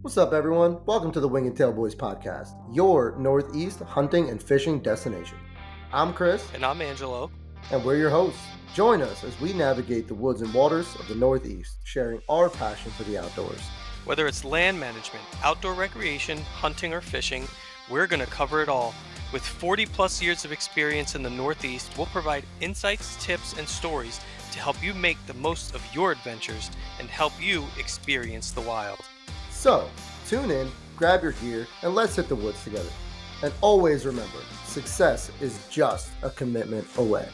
What's up, everyone? Welcome to the Wing and Tail Boys podcast, your Northeast hunting and fishing destination. I'm Chris. And I'm Angelo. And we're your hosts. Join us as we navigate the woods and waters of the Northeast, sharing our passion for the outdoors. Whether it's land management, outdoor recreation, hunting, or fishing, we're going to cover it all. With 40 plus years of experience in the Northeast, we'll provide insights, tips, and stories to help you make the most of your adventures and help you experience the wild. So, tune in, grab your gear, and let's hit the woods together. And always remember, success is just a commitment away.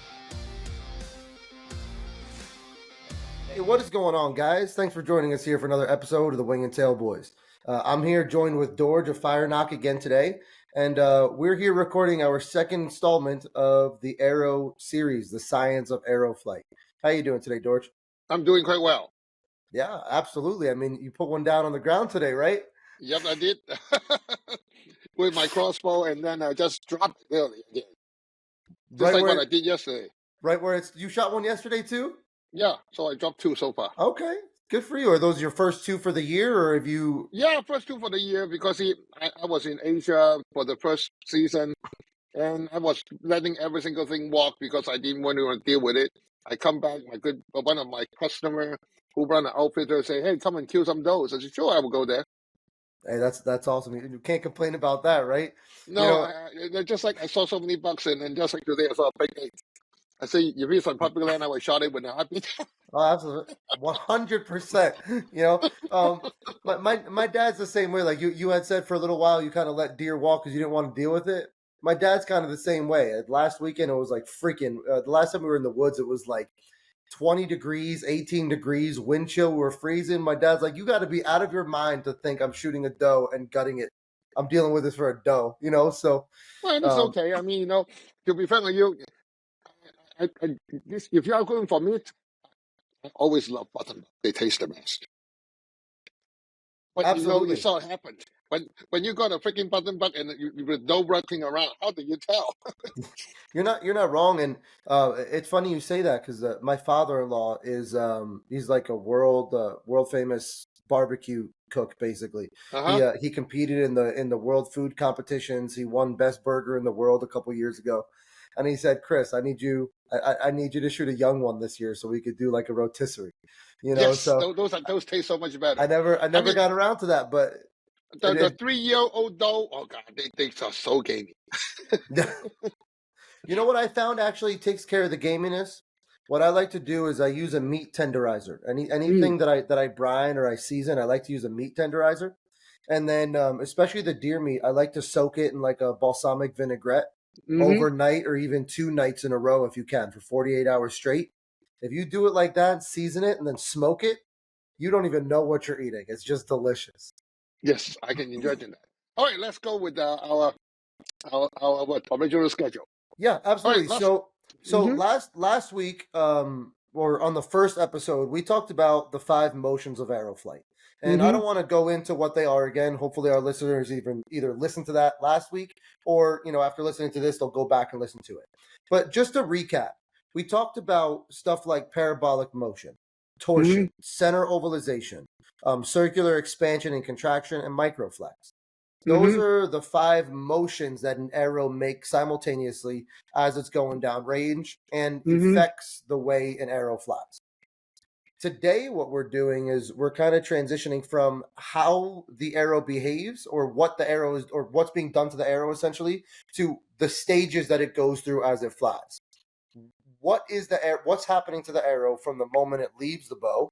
Hey, what is going on, guys? Thanks for joining us here for another episode of the Wing and Tail Boys. I'm here joined with Dorge of Fire Knock again today, and we're here recording our second installment of the Aero series, The Science of Aero Flight. How you doing today, Dorge? I'm doing quite well. Yeah, absolutely. I mean, you put one down on the ground today, right? Yep, I did. With my crossbow, and then I just dropped it early again. Just like what I did yesterday. Right where you shot one yesterday too? Yeah, so I dropped two so far. Okay, good for you. Are those your first two for the year, or have you? Yeah, first two for the year, because I was in Asia for the first season, and I was letting every single thing walk because I didn't want to deal with it. I come back, one of my customer who run an outfitter say, "Hey, come and kill some does." I said, "Sure, I will go there." Hey, that's awesome. You can't complain about that, right? No, just like I saw so many bucks, and just like today I saw a big 8. I say, if it's on public land, I would shot it with a heartbeat. Oh, absolutely, 100%. My dad's the same way. Like you had said, for a little while, you kind of let deer walk because you didn't want to deal with it. My dad's kind of the same way. Last weekend, it was like freaking. The last time we were in the woods, it was like 20 degrees, 18 degrees, wind chill. We were freezing. My dad's like, you got to be out of your mind to think I'm shooting a doe and gutting it. I'm dealing with this for a doe, so. Well, it's okay. I mean, to be frank with you, if you are going for meat, I always love button. They taste the best. But Absolutely. You saw it happen. When you got a freaking button buck and you with no running around, how do you tell? You're not wrong, and it's funny you say that because my father-in-law is he's like a world famous barbecue cook. Basically, he competed in the world food competitions. He won best burger in the world a couple years ago, and he said, "Chris, I need you to shoot a young one this year so we could do like a rotisserie." Yes, so those taste so much better. I never got around to that, but the 3-year-old doe, oh god, they are so gamey. You know what I found actually takes care of the gaminess? What I like to do is I use a meat tenderizer. Anything that I brine or I season, I like to use a meat tenderizer. And then especially the deer meat, I like to soak it in like a balsamic vinaigrette overnight, or even 2 nights in a row if you can, for 48 hours straight. If you do it like that, season it, and then smoke it, you don't even know what you're eating. It's just delicious. Yes, I can enjoy that. All right, let's go with our original schedule. Yeah, absolutely. Right, so last week, or on the first episode, we talked about the 5 motions of aeroflight. And I don't want to go into what they are again. Hopefully our listeners either listen to that last week, or after listening to this, they'll go back and listen to it. But just to recap, we talked about stuff like parabolic motion, torsion, center ovalization, circular expansion and contraction, and microflex. Those are the 5 motions that an arrow makes simultaneously as it's going down range and affects the way an arrow flies. Today, what we're doing is we're kind of transitioning from how the arrow behaves, or what the arrow is, or what's being done to the arrow essentially, to the stages that it goes through as it flies. What's happening to the arrow from the moment it leaves the bow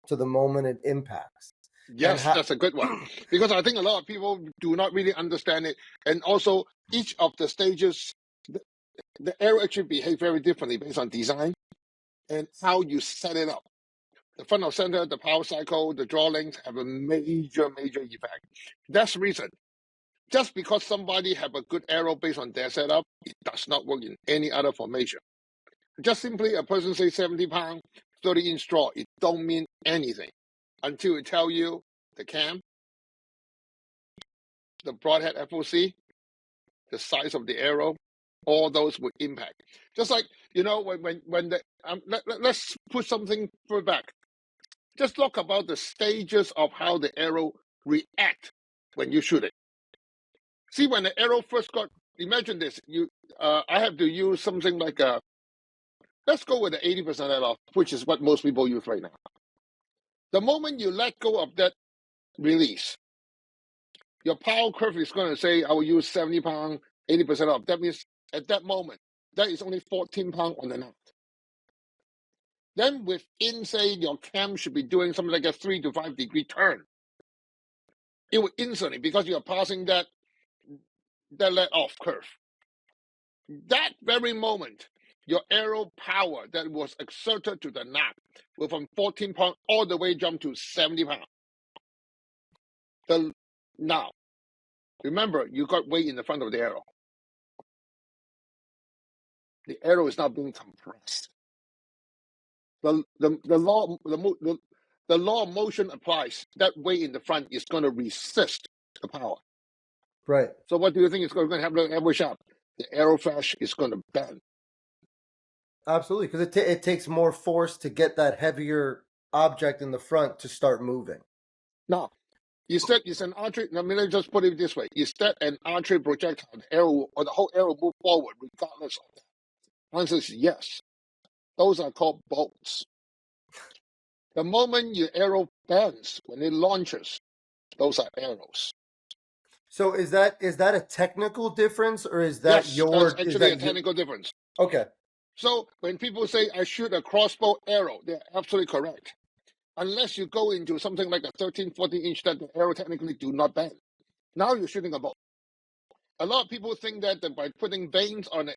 to the moment it impacts? Yes, that's a good one, because I think a lot of people do not really understand it. And also, each of the stages, the arrow actually behave very differently based on design and how you set it up. The front of center, the power cycle, the draw length have a major effect. That's the reason. Just because somebody have a good arrow based on their setup, it does not work in any other formation. Just simply a person say 70 pound, 30-inch draw, it don't mean anything until it tell you the cam, the broadhead FOC, the size of the arrow, all those would impact. Just like, when the let's put something further back. Just talk about the stages of how the arrow react when you shoot it. See, when the arrow first got, imagine this, I have to use something like let's go with the 80% let off, which is what most people use right now. The moment you let go of that release, your power curve is going to say, I will use 70 pound, 80% off. That means at that moment, that is only 14 pound on the knot. Then within, say, your cam should be doing something like a 3 to 5 degree turn. It will instantly, because you're passing that let off curve. That very moment, your arrow power that was exerted to the knot will from 14 pound all the way jump to 70 pound. Now, remember, you got weight in the front of the arrow. The arrow is not being compressed. The law of motion applies. That weight in the front is going to resist the power. Right. So what do you think is going to happen every shot? The arrow flash is going to bend. Absolutely, because it takes more force to get that heavier object in the front to start moving. Now, instead, it's an archery. Let me just put it this way: instead, an archery projectile, the arrow or the whole arrow move forward regardless of that. Answer is yes. Those are called bolts. The moment your arrow bends when it launches, those are arrows. So is that a technical difference, or is that yes, your? That's actually a technical difference. Okay. So when people say I shoot a crossbow arrow, they're absolutely correct. Unless you go into something like a 13, 14 inch that the arrow technically do not bend. Now you're shooting a bow. A lot of people think that by putting vanes on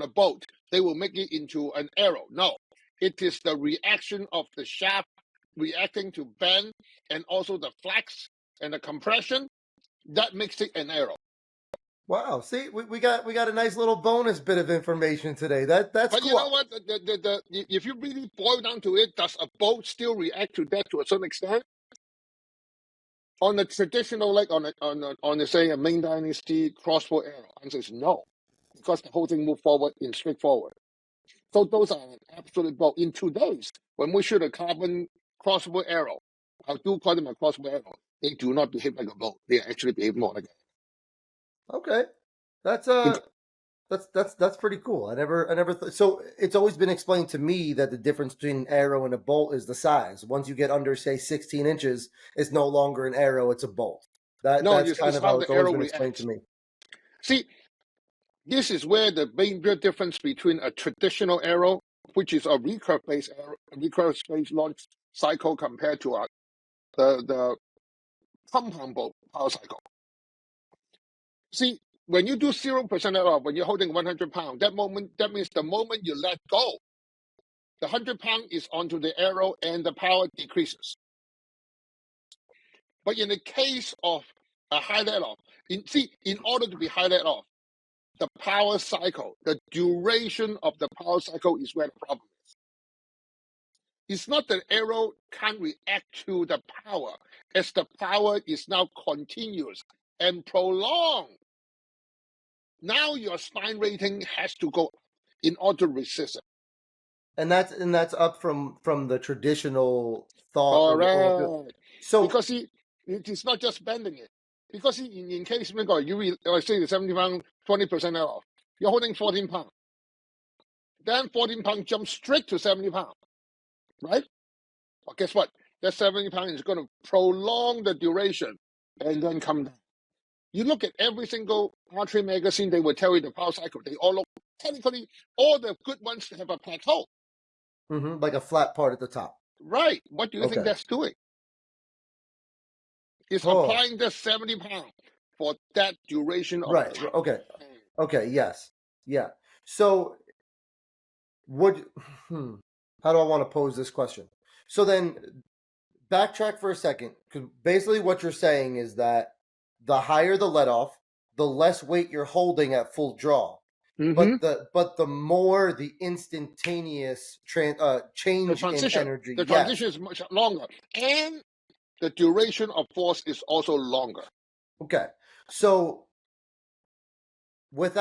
a boat, they will make it into an arrow. No, it is the reaction of the shaft reacting to bend and also the flex and the compression that makes it an arrow. Wow! See, we got a nice little bonus bit of information today. That's but cool. You know what? If you really boil down to it, does a boat still react to that to a certain extent? On the traditional, like on a say a Ming Dynasty crossbow arrow, answer is no, because the whole thing moved forward in straightforward. So those are an absolute bow. In today's, when we shoot a carbon crossbow arrow, I do call them a crossbow arrow. They do not behave like a bow. They actually behave more like a. Okay, that's pretty cool. I never so it's always been explained to me that the difference between an arrow and a bolt is the size. Once you get under, say, 16 inches, it's no longer an arrow; it's a bolt. That's kind of how it's always been explained to me. See, this is where the major difference between a traditional arrow, which is a recurve-based arrow, a recurve-based launch cycle, compared to the compound bolt power cycle. See, when you do 0% off, when you're holding 100 pounds, that means the moment you let go, the 100 pound is onto the arrow and the power decreases. But in the case of a high let off, in order to be high let off, the power cycle, the duration of the power cycle is where the problem is. It's not that arrow can't react to the power, as the power is now continuous and prolonged. Now your spine rating has to go up in order to resist it. And that's up from the traditional thought. Correct. So because see, it is not just bending it. Because in case you say the 70 pound, 20% off, you're holding 14 pounds. Then 14 pounds jumps straight to 70 pounds, right? Well, guess what? That 70 pounds is going to prolong the duration and then come down. You look at every single archery magazine, they will tell you the power cycle. They all look, technically, all the good ones have a plateau. Like a flat part at the top. Right. What do you think that's doing? It's applying the 70 pounds for that duration of time. Okay. Yes. Yeah. So how do I want to pose this question? So then backtrack for a second, because basically what you're saying is that the higher the let off, the less weight you're holding at full draw. But the more the instantaneous change in energy. The transition is much longer. And the duration of force is also longer. Okay. So I'm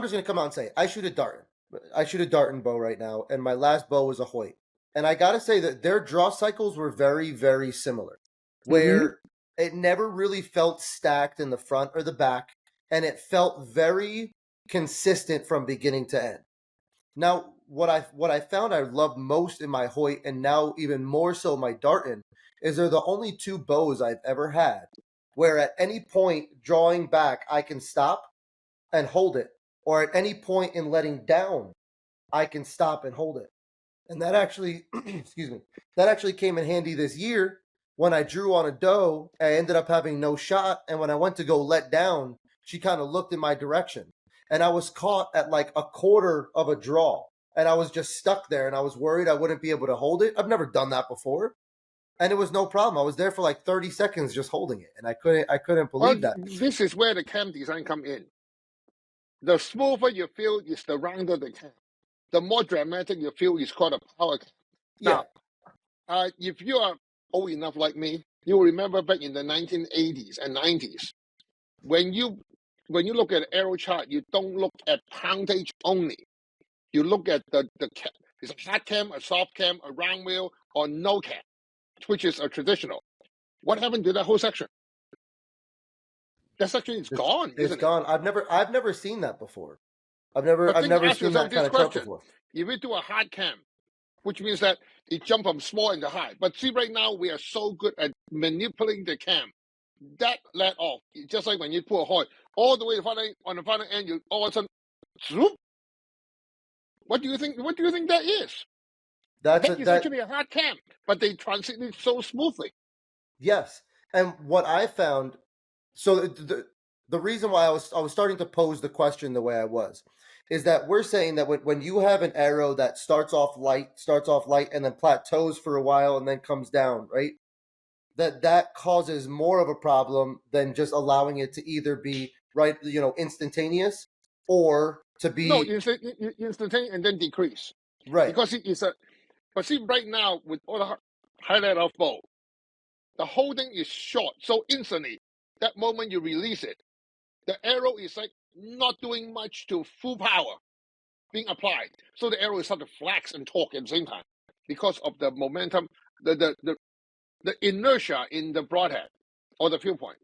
just going to come out and say, I shoot a Darton bow right now, and my last bow was a Hoyt. And I got to say that their draw cycles were very, very similar. Where It never really felt stacked in the front or the back, and it felt very consistent from beginning to end. Now, what I found I loved most in my Hoyt, and now even more so my Darton, is they're the only two bows I've ever had where at any point drawing back I can stop and hold it, or at any point in letting down I can stop and hold it. And that actually, excuse me, that actually came in handy this year when I drew on a doe. I ended up having no shot, and when I went to go let down, she kind of looked in my direction, and I was caught at like a quarter of a draw, and I was just stuck there, and I was worried I wouldn't be able to hold it. I've never done that before, and it was no problem. I was there for like 30 seconds just holding it, and I couldn't Well, believe that. this is where the cam design come in. The smoother you feel is the rounder the cam. The more dramatic you feel is called a power cam. Yeah, Now, if you are old enough like me, you will remember back in the 1980s and 90s, when you look at aero chart, you don't look at poundage only. You look at the cam. It's a hard cam, a soft cam, a round wheel, or no cam, which is a traditional. What happened to that whole section? That section is gone, it's isn't it? gone. I've never seen that before. I've But never ask seen yourself that kind this of chart question. before. If we do a hard cam, which means that it jump from small into high. But see, right now we are so good at manipulating the cam. That let off. Just like when you pull a Hoy all the way to on the final end, you all of a sudden, zoop. What do you think? What do you think that is? That is That actually a hard cam, but they transit it so smoothly. Yes, and what I found, so the reason why I was starting to pose the question the way I was, is that we're saying that when you have an arrow that starts off light and then plateaus for a while and then comes down, right? That causes more of a problem than just allowing it to either be right, instantaneous, or to No, be instantaneous and then decrease right. because it is a. But see, right now with all the highlight of bow, the holding is short, so instantly that moment you release it, the arrow is like not doing much to full power being applied. So the arrow is start to flex and torque at the same time because of the momentum, the inertia in the broadhead or the field point.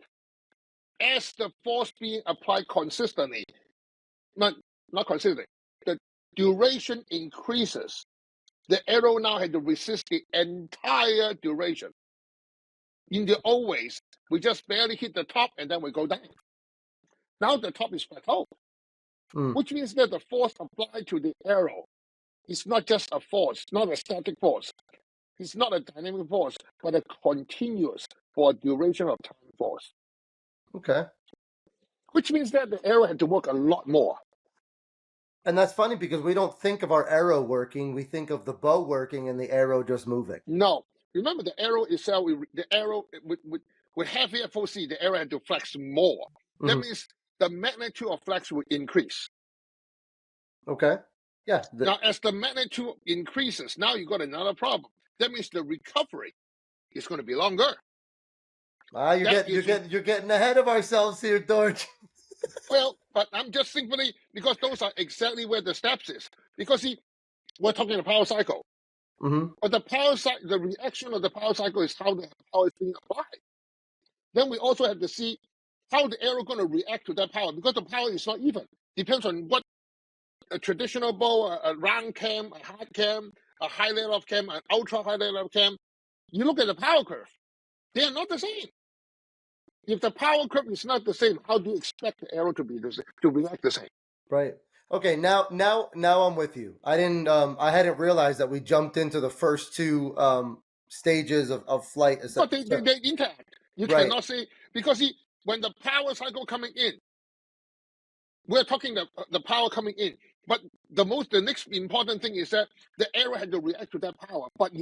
As the force being applied consistently, not consistently, the duration increases. The arrow now had to resist the entire duration. In the old ways, we just barely hit the top and then we go down. Now the top is plateaued, which means that the force applied to the arrow is not just a force, not a static force. It's not a dynamic force, but a continuous for a duration of time force. Okay. Which means that the arrow had to work a lot more. And that's funny because we don't think of our arrow working. We think of the bow working and the arrow just moving. No. Remember the arrow itself, the arrow with heavy FOC, the arrow had to flex more. That means the magnitude of flex will increase. Okay. Yeah. Now, as the magnitude increases, now you got another problem. That means the recovery is going to be longer. You're getting ahead of ourselves here, Dorge. Well, but I'm just simply because those are exactly where the steps is. Because see, we're talking the power cycle. But the reaction of the power cycle is how the power is being applied. Then we also have to see how the arrow going to react to that power because the power is not even. Depends on what a traditional bow, a round cam, a hard cam, a high let-off cam, an ultra high let-off cam. You look at the power curve; they are not the same. If the power curve is not the same, how do you expect the arrow to react the same? Right. Okay. Now I'm with you. I hadn't realized that we jumped into the first two stages of flight. But they interact. You Right. cannot say because see, when the power cycle coming in, we're talking the power coming in. But the next important thing is that the arrow had to react to that power. But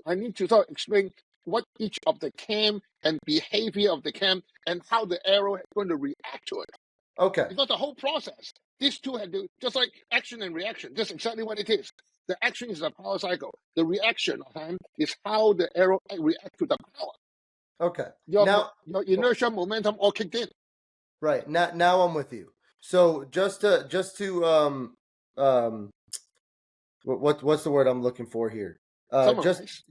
I need to sort of explain what each of the cam and behavior of the cam and how the arrow is going to react to it. Okay. Because the whole process, these two had to, just like action and reaction, that's exactly what it is. The action is the power cycle. The reaction time is how the arrow reacts to the power. Okay. Your inertia, momentum all kicked in. Right. Now I'm with you. So just to what's the word I'm looking for here? Summarize.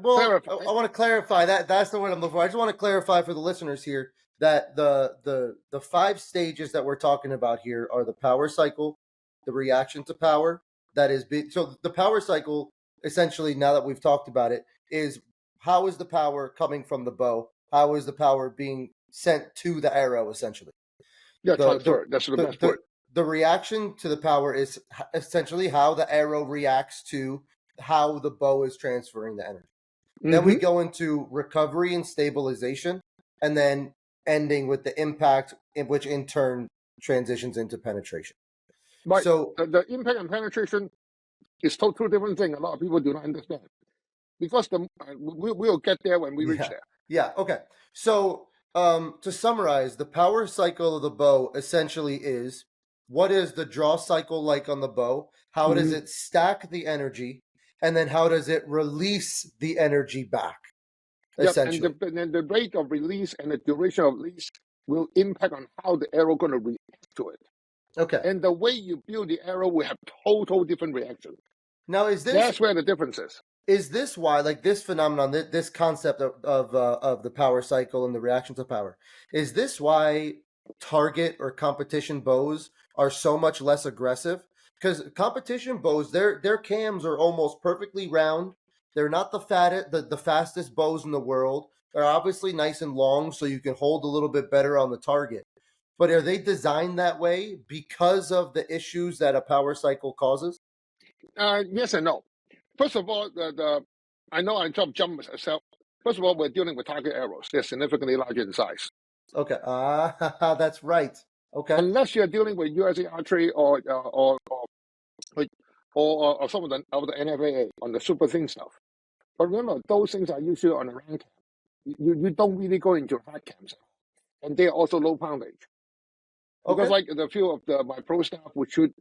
Well, Clarify. I want to clarify that. That's the word I'm looking for. I just want to clarify for the listeners here that the 5 stages that we're talking about here are the power cycle, the reaction to power. So the power cycle, essentially, now that we've talked about it, is how is the power coming from the bow? How is the power being sent to the arrow, essentially? Yeah, The transfer. That's the best word. the reaction to the power is essentially how the arrow reacts to how the bow is transferring the energy. Then we go into recovery and stabilization, and then ending with the impact, which in turn transitions into penetration. But So the impact and penetration is two different things. A lot of people do not understand because we'll get there when we reach there. Yeah. Okay. So to summarize, the power cycle of the bow essentially is: what is the draw cycle like on the bow? How does it stack the energy? And then how does it release the energy back? Essentially. Yep, and the rate of release and the duration of release will impact on how the arrow going to react to it. Okay. And the way you build the arrow will have total different reaction. Now, that's where the difference is. Is this why, like this phenomenon, this concept of the power cycle and the reaction to power, is this why target or competition bows are so much less aggressive? Because competition bows, their cams are almost perfectly round. They're not the fastest bows in the world. They're obviously nice and long, so you can hold a little bit better on the target. But are they designed that way because of the issues that a power cycle causes? Yes and no. First of all, I know I jump myself. First of all, we're dealing with target arrows. They're significantly larger in size. Okay. That's right. Okay. Unless you're dealing with USA Archery or some of the NFAA on the super thin stuff. But remember, those things are usually on a round cam. You don't really go into hard cams, and they're also low poundage. Because like the few of my pro staff would shoot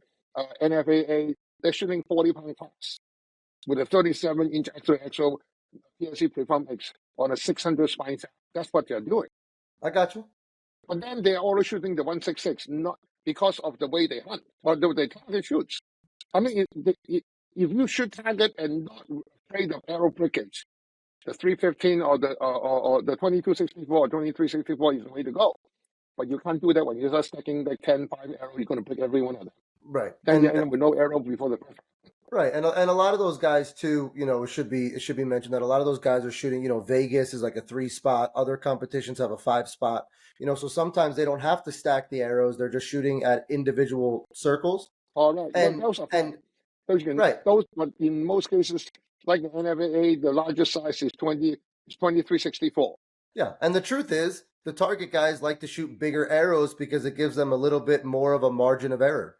NFAA, they're shooting 40-pound class with a 37-inch XOXO PSC preform X on a 600 spine set. That's what they're doing. I got you. But then they're always shooting the 166, not because of the way they hunt or the way they target shoots. I mean, if you shoot target and not afraid of arrow breakage, the 315 or the 2264 or 2364 is the way to go. But you can't do that when you're just stacking like 10, 5 arrows, you're going to break every one of them. Right. Then you end up with no arrow before the perfect. Right, and a lot of those guys too, it should be mentioned that a lot of those guys are shooting. Vegas is like a 3 spot. Other competitions have a 5 spot. So sometimes they don't have to stack the arrows; they're just shooting at individual circles. All right, and those are and right. Those, but in most cases, like the NFAA, the largest size is 2364. Yeah, and the truth is, the target guys like to shoot bigger arrows because it gives them a little bit more of a margin of error.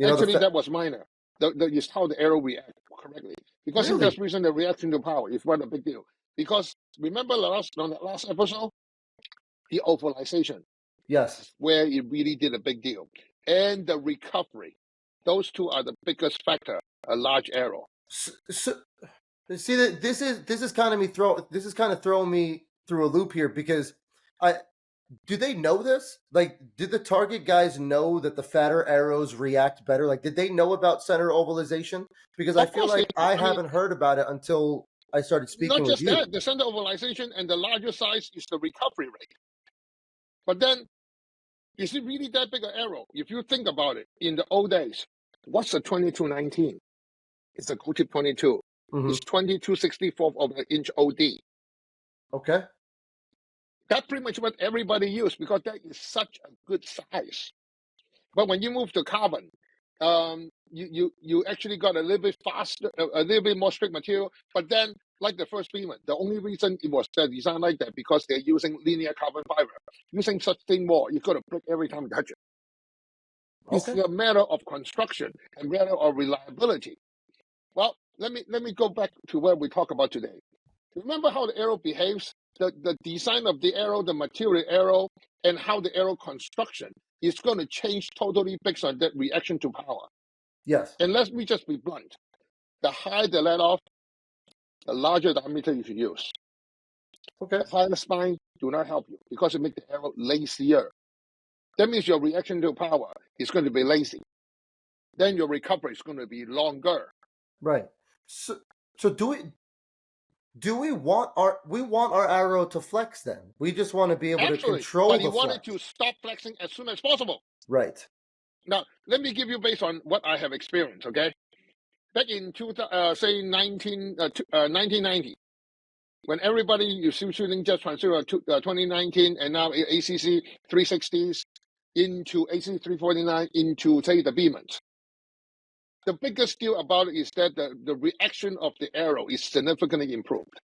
Actually, that was minor. Is how the arrow reacts correctly. Because in this reason, the reaction to power is what a big deal. Because remember on the last episode, the ovalization. Yes. Where it really did a big deal. And the recovery. Those two are the biggest factor, a large arrow. So see that this is kind of throwing me through a loop here, because do they know this? Like, did the target guys know that the fatter arrows react better? Like, did they know about center ovalization? Because I feel like I haven't heard about it until I started speaking with you. Not just that, the center ovalization and the larger size is the recovery rate. But then, is it really that big an arrow? If you think about it, in the old days, what's a 2219? It's a Go Tip 22. It's 22/64 of an inch OD. Okay. That's pretty much what everybody used because that is such a good size. But when you move to carbon, you actually got a little bit faster, a little bit more strict material. But then, like the first beam, the only reason it was designed like that because they're using linear carbon fiber. Using such thin wall, you got to break every time you touch it. It's a matter of construction and matter of reliability. Well, let me go back to where we talk about today. Remember how the arrow behaves? The design of the arrow, the material arrow, and how the arrow construction is going to change totally based on that reaction to power. Yes. And let me just be blunt. The higher the let off, the larger diameter you should use. Okay. The higher the spine do not help you because it makes the arrow lazier. That means your reaction to power is going to be lazy. Then your recovery is going to be longer. Right. So do do we want our arrow to flex then? We just want to be able to Absolutely. control But you the want flex. it to stop flexing as soon as possible. Right. Now, let me give you based on what I have experienced, okay? Back in, say, 1990, when everybody is still shooting jet transceiver 2019 and now ACC 360s into ACC 349 into, say, the Beamans. The biggest deal about it is that the reaction of the arrow is significantly improved.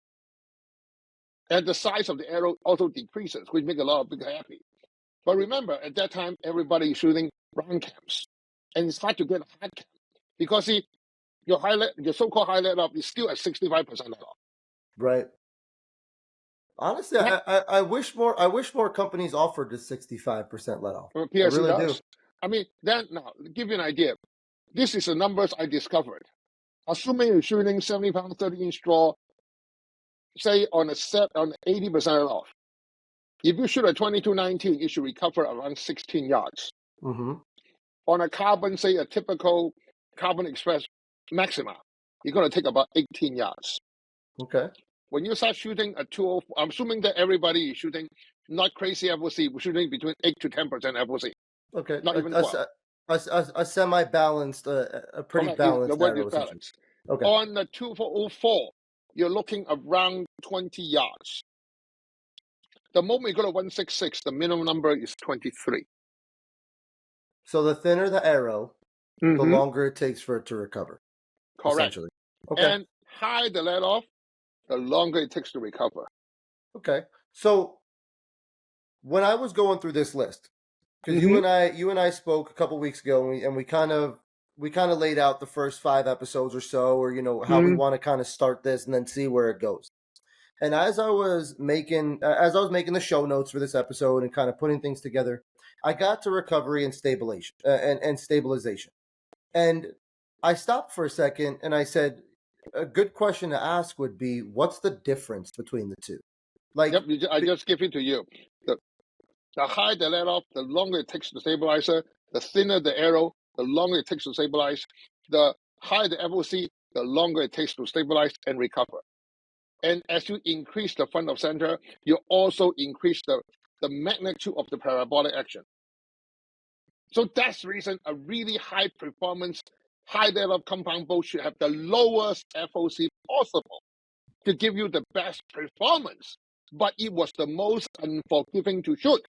And the size of the arrow also decreases, which makes a lot of people happy. But remember, at that time, everybody is shooting round cams. And it's hard to get a hard cam. Because see, your so-called high let off is still at 65% let off. Right. Honestly, I wish more companies offered the 65% let off. PSC I really does. do. I mean, then now, to give you an idea, this is the numbers I discovered. Assuming you're shooting 70-pound 30-inch draw, say on a set on 80% off. If you shoot a 22-19, you should recover around 16 yards. Mm-hmm. On a carbon, say a typical Carbon Express Maxima, you're going to take about 18 yards. Okay. When you start shooting a 204, I'm assuming that everybody is shooting not crazy FOC, we're shooting between 8 to 10% FOC. Okay. Not even 12. A semi-balanced, a pretty Correct. balanced The word arrow, is essentially. balanced. Okay. On the 2404, you're looking around 20 yards. The moment you go to 166, the minimum number is 23. So the thinner the arrow, the longer it takes for it to recover. Correct. Essentially. Okay. And higher the let off, the longer it takes to recover. Okay. So when I was going through this list, because you and I spoke a couple weeks ago, and we kind of laid out the first 5 episodes or so, or how we want to kind of start this and then see where it goes. And as I was making the show notes for this episode and kind of putting things together, I got to recovery and stabilization and stabilization. And I stopped for a second and I said, a good question to ask would be, what's the difference between the two? Like, yep, I just give it to you. The higher the let off, the longer it takes to stabilizer. The thinner the arrow, the longer it takes to stabilize. The higher the FOC, the longer it takes to stabilize and recover. And as you increase the front of center, you also increase the magnitude of the parabolic action. So that's the reason a really high performance, high level compound bow should have the lowest FOC possible to give you the best performance. But it was the most unforgiving to shoot.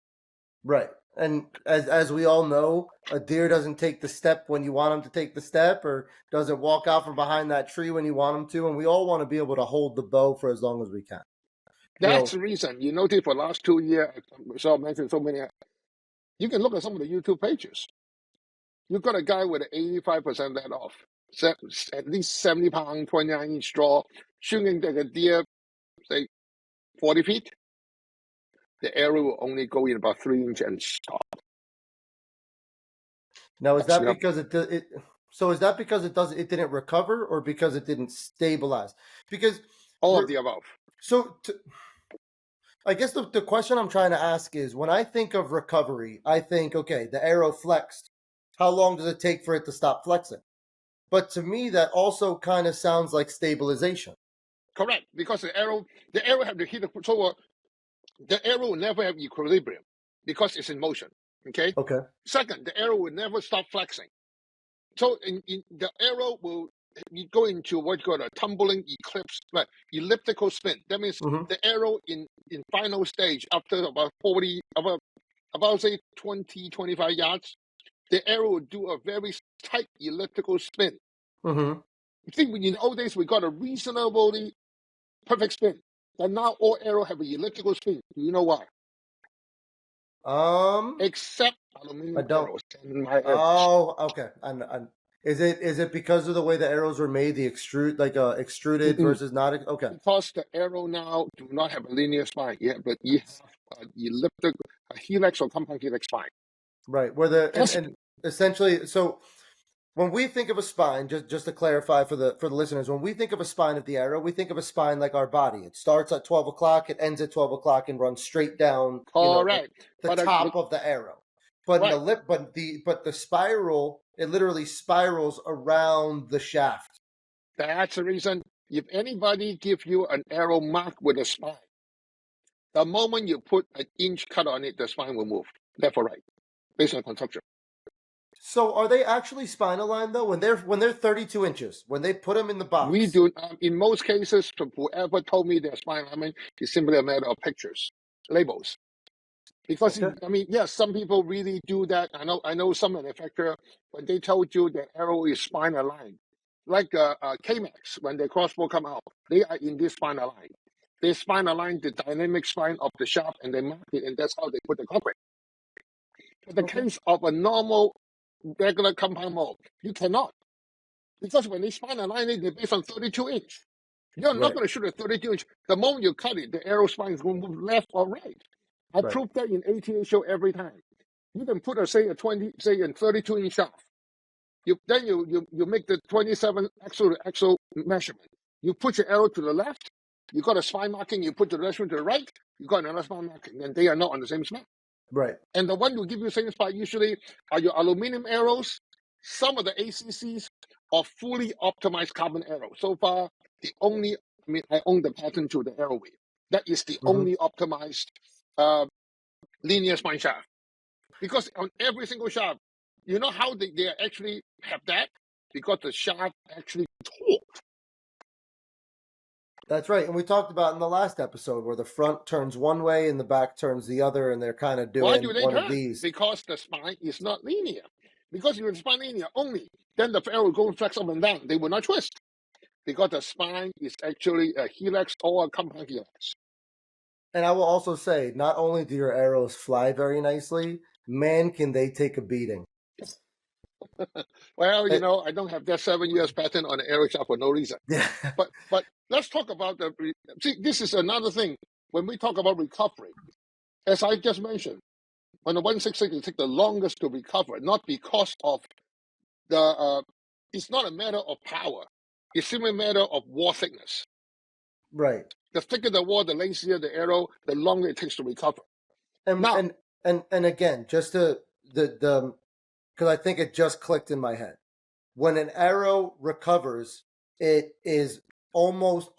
Right. And as we all know, a deer doesn't take the step when you want him to take the step, or doesn't walk out from behind that tree when you want him to. And we all want to be able to hold the bow for as long as we can. That's the reason. You notice for the last 2 years, so I mentioned so many. You can look at some of the YouTube pages. You've got a guy with an 85% let off, at least 70-pound, 29-inch draw, shooting like a deer, say, 40 feet. The arrow will only go in about 3 inches and stop. Now, is that because it didn't recover, or because it didn't stabilize? Because all of the above. So I guess the question I'm trying to ask is, when I think of recovery, I think, okay, the arrow flexed. How long does it take for it to stop flexing? But to me, that also kind of sounds like stabilization. Correct, because the arrow have to hit the arrow will never have equilibrium because it's in motion. Okay. Okay. Second, the arrow will never stop flexing. So in the arrow will go into what you call a tumbling eclipse, like elliptical spin. That means the arrow in final stage after about say 20, 25 yards, the arrow will do a very tight elliptical spin. You think in the old days we got a reasonably perfect spin, and now all arrows have an elliptical spin. Do you know why? Except aluminum arrows and my arrows. Oh, okay. Is it because of the way the arrows were made, the extruded versus not? Okay. Because the arrow now do not have a linear spine, but you have an elliptic, a helix or compound helix spine. Right. And essentially, so when we think of a spine, just to clarify for the listeners, when we think of a spine of the arrow, we think of a spine like our body. It starts at 12 o'clock, it ends at 12 o'clock, and runs straight down. Correct. The top of the arrow. But the spiral, it literally spirals around the shaft. That's the reason If anybody give you an arrow marked with a spine, the moment you put an inch cut on it, the spine will move left or right, based on construction. So are they actually spine aligned though? When they're 32 inches, when they put them in the box? We do, in most cases, whoever told me their spine alignment is simply a matter of pictures, labels. Because Okay. I mean, yes, some people really do that. I know some manufacturer when they told you the arrow is spine aligned, like K-Max when their crossbow come out, they are in this spine aligned. They spine align the dynamic spine of the shaft and they mark it, and that's how they put the coverage. But the case of a normal, regular compound mold, you cannot, because when they spine align it, they're based on 32 inch. You're not going to shoot a 32 inch. The moment you cut it, the arrow spine is going to move left or right. I prove that in ATA show every time. You can put a 32 inch shaft. You make the 27 axle to axle measurement. You put your arrow to the left. You got a spine marking. You put the rest to the right. You got another spine marking, and they are not on the same spot. Right. And the one who give you the same spot usually are your aluminum arrows. Some of the ACCs are fully optimized carbon arrows. So far, I own the patent to the arrow wheel. That is the only optimized linear spine shaft. Because on every single shaft, you know how they actually have that? Because the shaft actually torque. That's right. And we talked about in the last episode where the front turns one way and the back turns the other, and they're kind of doing Why do they one turn? of these. Because the spine is not linear. Because if the spine linear only, then the arrow will go flex up and down. They will not twist. Because the spine is actually a helix or a compound helix. And I will also say, not only do your arrows fly very nicely, man, can they take a beating. Well, you know, I don't have that 7 years patent on the arrow shaft for no reason. Yeah. But let's talk about see, this is another thing. When we talk about recovery, as I just mentioned, when the 166 take the longest to recover, not because of the, it's not a matter of power. It's simply a matter of wall thickness. Right. The thicker the wall, the lazier the arrow, the longer it takes to recover. And again, just to the because I think it just clicked in my head. When an arrow recovers, it is almost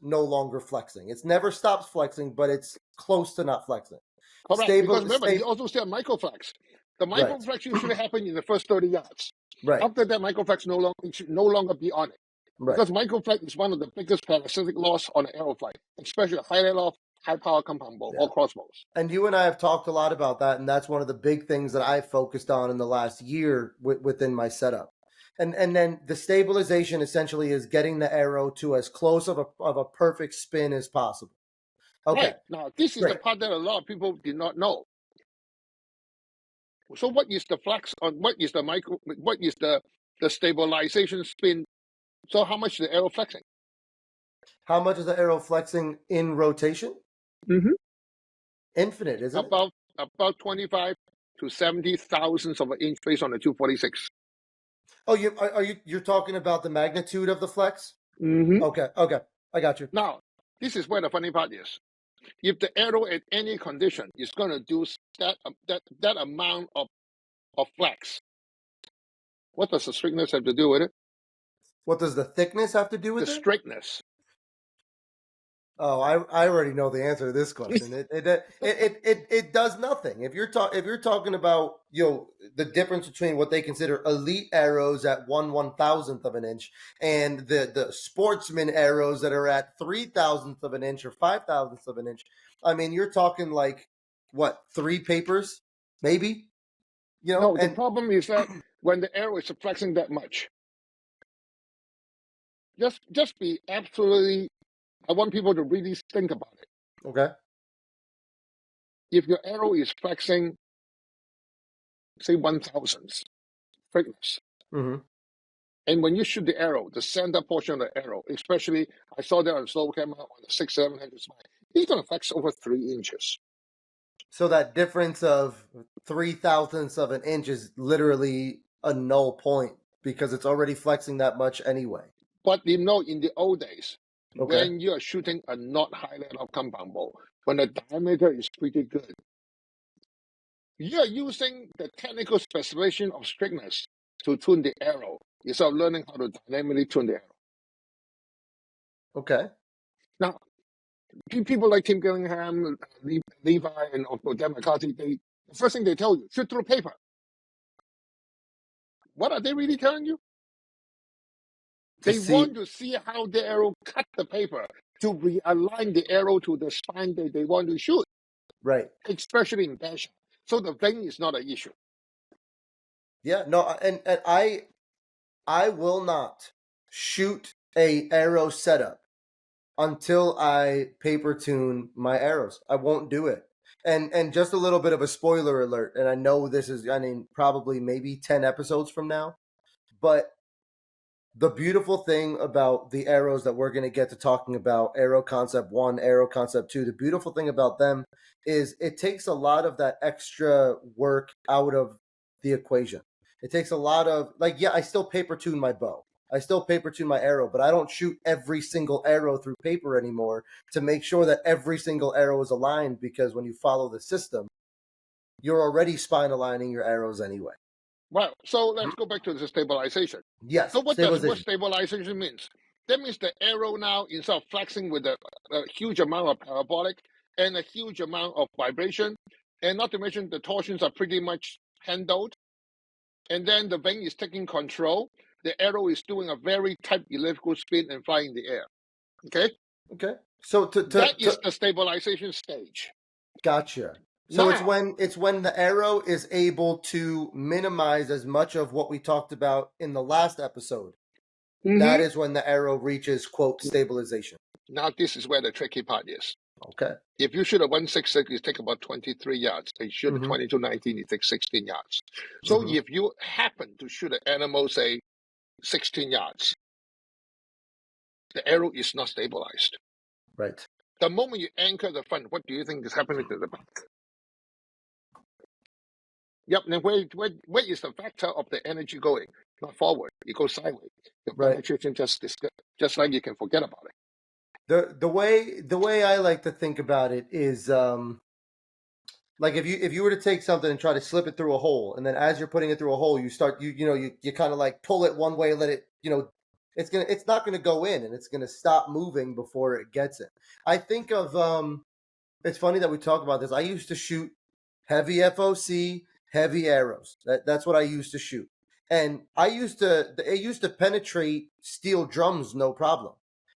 no longer flexing. It's never stops flexing, but it's close to not flexing. Correct. Because remember, you also see a microflex. The microflex usually happen in the first 30 yards. Right. After that, microflex should no longer be on it. Right. Because microflex is one of the biggest parasitic loss on an arrow flight, especially a high power compound bow or crossbows. And you and I have talked a lot about that, and that's one of the big things that I focused on in the last year within my setup. And then the stabilization essentially is getting the arrow to as close of a perfect spin as possible. Okay. Right. Now, this is the part that a lot of people did not know. So what is the flex on what is the stabilization spin? So how much is the arrow flexing? How much is the arrow flexing in rotation? Mm-hmm. Infinite, isn't it? About 25 to 70 thousandths of an inch based on the 246. Oh, you're talking about the magnitude of the flex? Mm-hmm. Okay, I got you. Now, this is where the funny part is. If the arrow at any condition is going to do that amount of flex, what does the strictness have to do with it? What does the thickness have to do with it? The strictness. Oh, I already know the answer to this question. It does nothing. If you're talking about the difference between what they consider elite arrows at 1/1000th of an inch and the sportsman arrows that are at 3,000th of an inch or 5,000th of an inch, I mean, you're talking like what, 3 papers, maybe? No, the problem is that when the arrow is flexing that much, just be absolutely. I want people to really think about it. Okay. If your arrow is flexing, say 1,000th thickness, and when you shoot the arrow, the center portion of the arrow, especially I saw that on slow camera on the 6-700 spine, it's going to flex over 3 inches. So that difference of 3,000ths of an inch is literally a null point because it's already flexing that much anyway. But in the old days, when you are shooting a not high level compound bow, when the diameter is pretty good, you are using the technical specification of strictness to tune the arrow instead of learning how to dynamically tune the arrow. Okay. Now, people like Tim Gillingham, Levi, and Dan McCarthy, the first thing they tell you, shoot through paper. What are they really telling you? To They see, want to see how the arrow cut the paper to realign the arrow to the spine that they want to shoot, right. especially in dash. So the vein is not an issue. Yeah, no, and I will not shoot a arrow setup until I paper tune my arrows. I won't do it. And just a little bit of a spoiler alert, and I know this is, I mean, probably maybe 10 episodes from now, but the beautiful thing about the arrows that we're going to get to talking about, Arrow Concept 1, Arrow Concept 2, the beautiful thing about them is it takes a lot of that extra work out of the equation. It takes a lot of, like, yeah, I still paper tune my bow. I still paper tune my arrow, but I don't shoot every single arrow through paper anymore to make sure that every single arrow is aligned, because when you follow the system, you're already spine aligning your arrows anyway. Well, so let's go back to the stabilization. Yes, So what stabilization. stabilization means? That means the arrow now, instead of flexing with a huge amount of parabolic and a huge amount of vibration, and not to mention the torsions are pretty much handled, and then the vein is taking control, the arrow is doing a very tight elliptical spin and flying in the air. Okay? Okay. So That is the stabilization stage. Gotcha. So Now, it's when the arrow is able to minimize as much of what we talked about in the last episode. That is when the arrow reaches, quote, stabilization. now this is where the tricky part is. Okay. If you shoot a 166, it takes about 23 yards. If you shoot a 2219, it takes 16 yards. So if you happen to shoot an animal, say 16 yards, the arrow is not stabilized. Right. The moment you anchor the front, what do you think is happening to the back? Yep, then where is the vector of the energy going? Not forward, it goes sideways. The penetration just like you can forget about it. The way I like to think about it is like if you were to take something and try to slip it through a hole, and then as you're putting it through a hole, you start you kind of like pull it one way, let it, it's not gonna go in, and it's gonna stop moving before it gets it. I think of it's funny that we talk about this. I used to shoot heavy FOC, heavy arrows. That's what I used to shoot. And it used to penetrate steel drums no problem.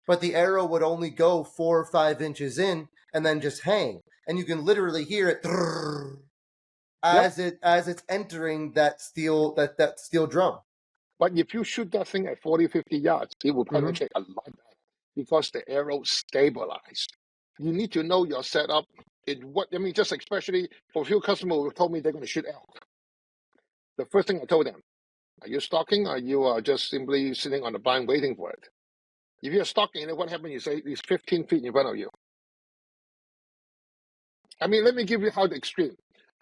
But the arrow would only go 4 or 5 inches in and then just hang. And you can literally hear it as it's entering that steel drum. But if you shoot that thing at 40, 50 yards, it will penetrate a lot better because the arrow stabilized. You need to know your setup. Just especially for a few customers who told me they're going to shoot elk. The first thing I told them, are you stalking or you are just simply sitting on the blind waiting for it? If you're stalking, then what happens? You say it's 15 feet in front of you. I mean, let me give you how the extreme.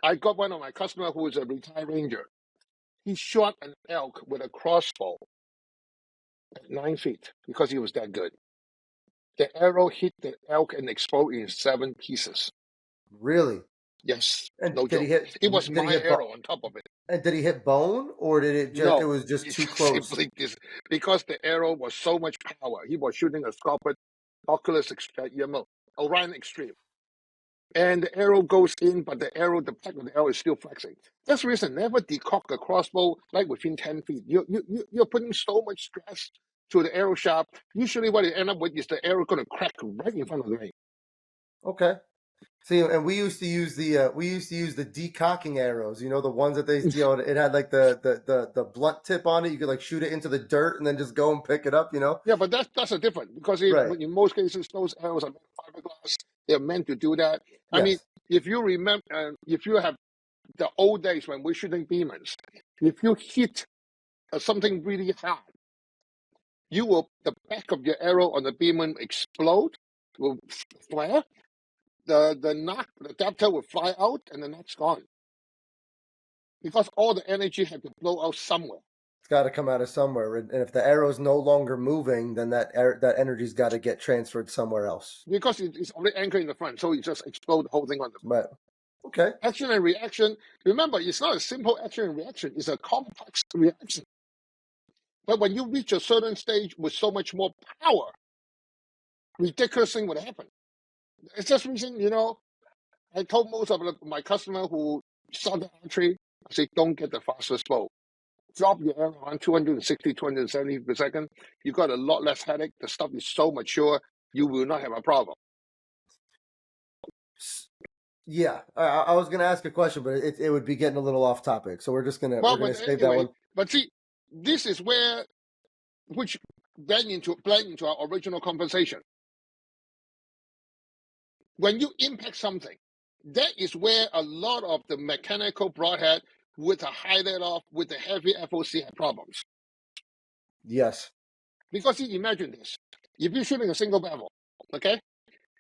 I got one of my customers who is a retired ranger. He shot an elk with a crossbow at 9 feet because he was that good. The arrow hit the elk and exploded in 7 pieces. Really? Yes. And no did he joke. hit? It was Did he my hit arrow on top of it. And did he hit bone, or did it just? No, It was just it's too close. simply because the arrow was so much power. He was shooting a sculpted Oculus Orion Extreme. And the arrow goes in, but the back of the arrow is still flexing. That's the reason never decock a crossbow like within 10 feet. You're putting so much stress to the arrow shaft. Usually what it end up with is the arrow going to crack right in front of the ring. Okay. See, and we used to use the decocking arrows. You know, the ones that they, it had like the blunt tip on it. You could like shoot it into the dirt and then just go and pick it up. You know. Yeah, but that's a different because in most cases those arrows are made of fiberglass. They're meant to do that. I mean, if you remember, if you have the old days when we're shooting demons, if you hit something really hard, the back of your arrow on the beam explode, will flare. The adapter will fly out, and the knot's gone because all the energy had to flow out somewhere. It's got to come out of somewhere, and if the arrow's no longer moving, then that energy's got to get transferred somewhere else. Because it's already anchored in the front, so it just explode the whole thing on the front. Right. Okay. Action and reaction. Remember, it's not a simple action and reaction. It's a complex reaction. But when you reach a certain stage with so much more power, ridiculous thing would happen. It's just reason, I told most of my customers who started archery, I say, don't get the fastest bow. Drop your arrow around 260, 270 per second. You got a lot less headache. The stuff is so mature, you will not have a problem. Yeah, I was going to ask a question, but it would be getting a little off topic, so we're gonna save that one. But see, this is which blend into our original conversation. When you impact something, that is where a lot of the mechanical broadhead with a high let off, with the heavy FOC have problems. Yes. Because you imagine this. If you're shooting a single bevel, okay,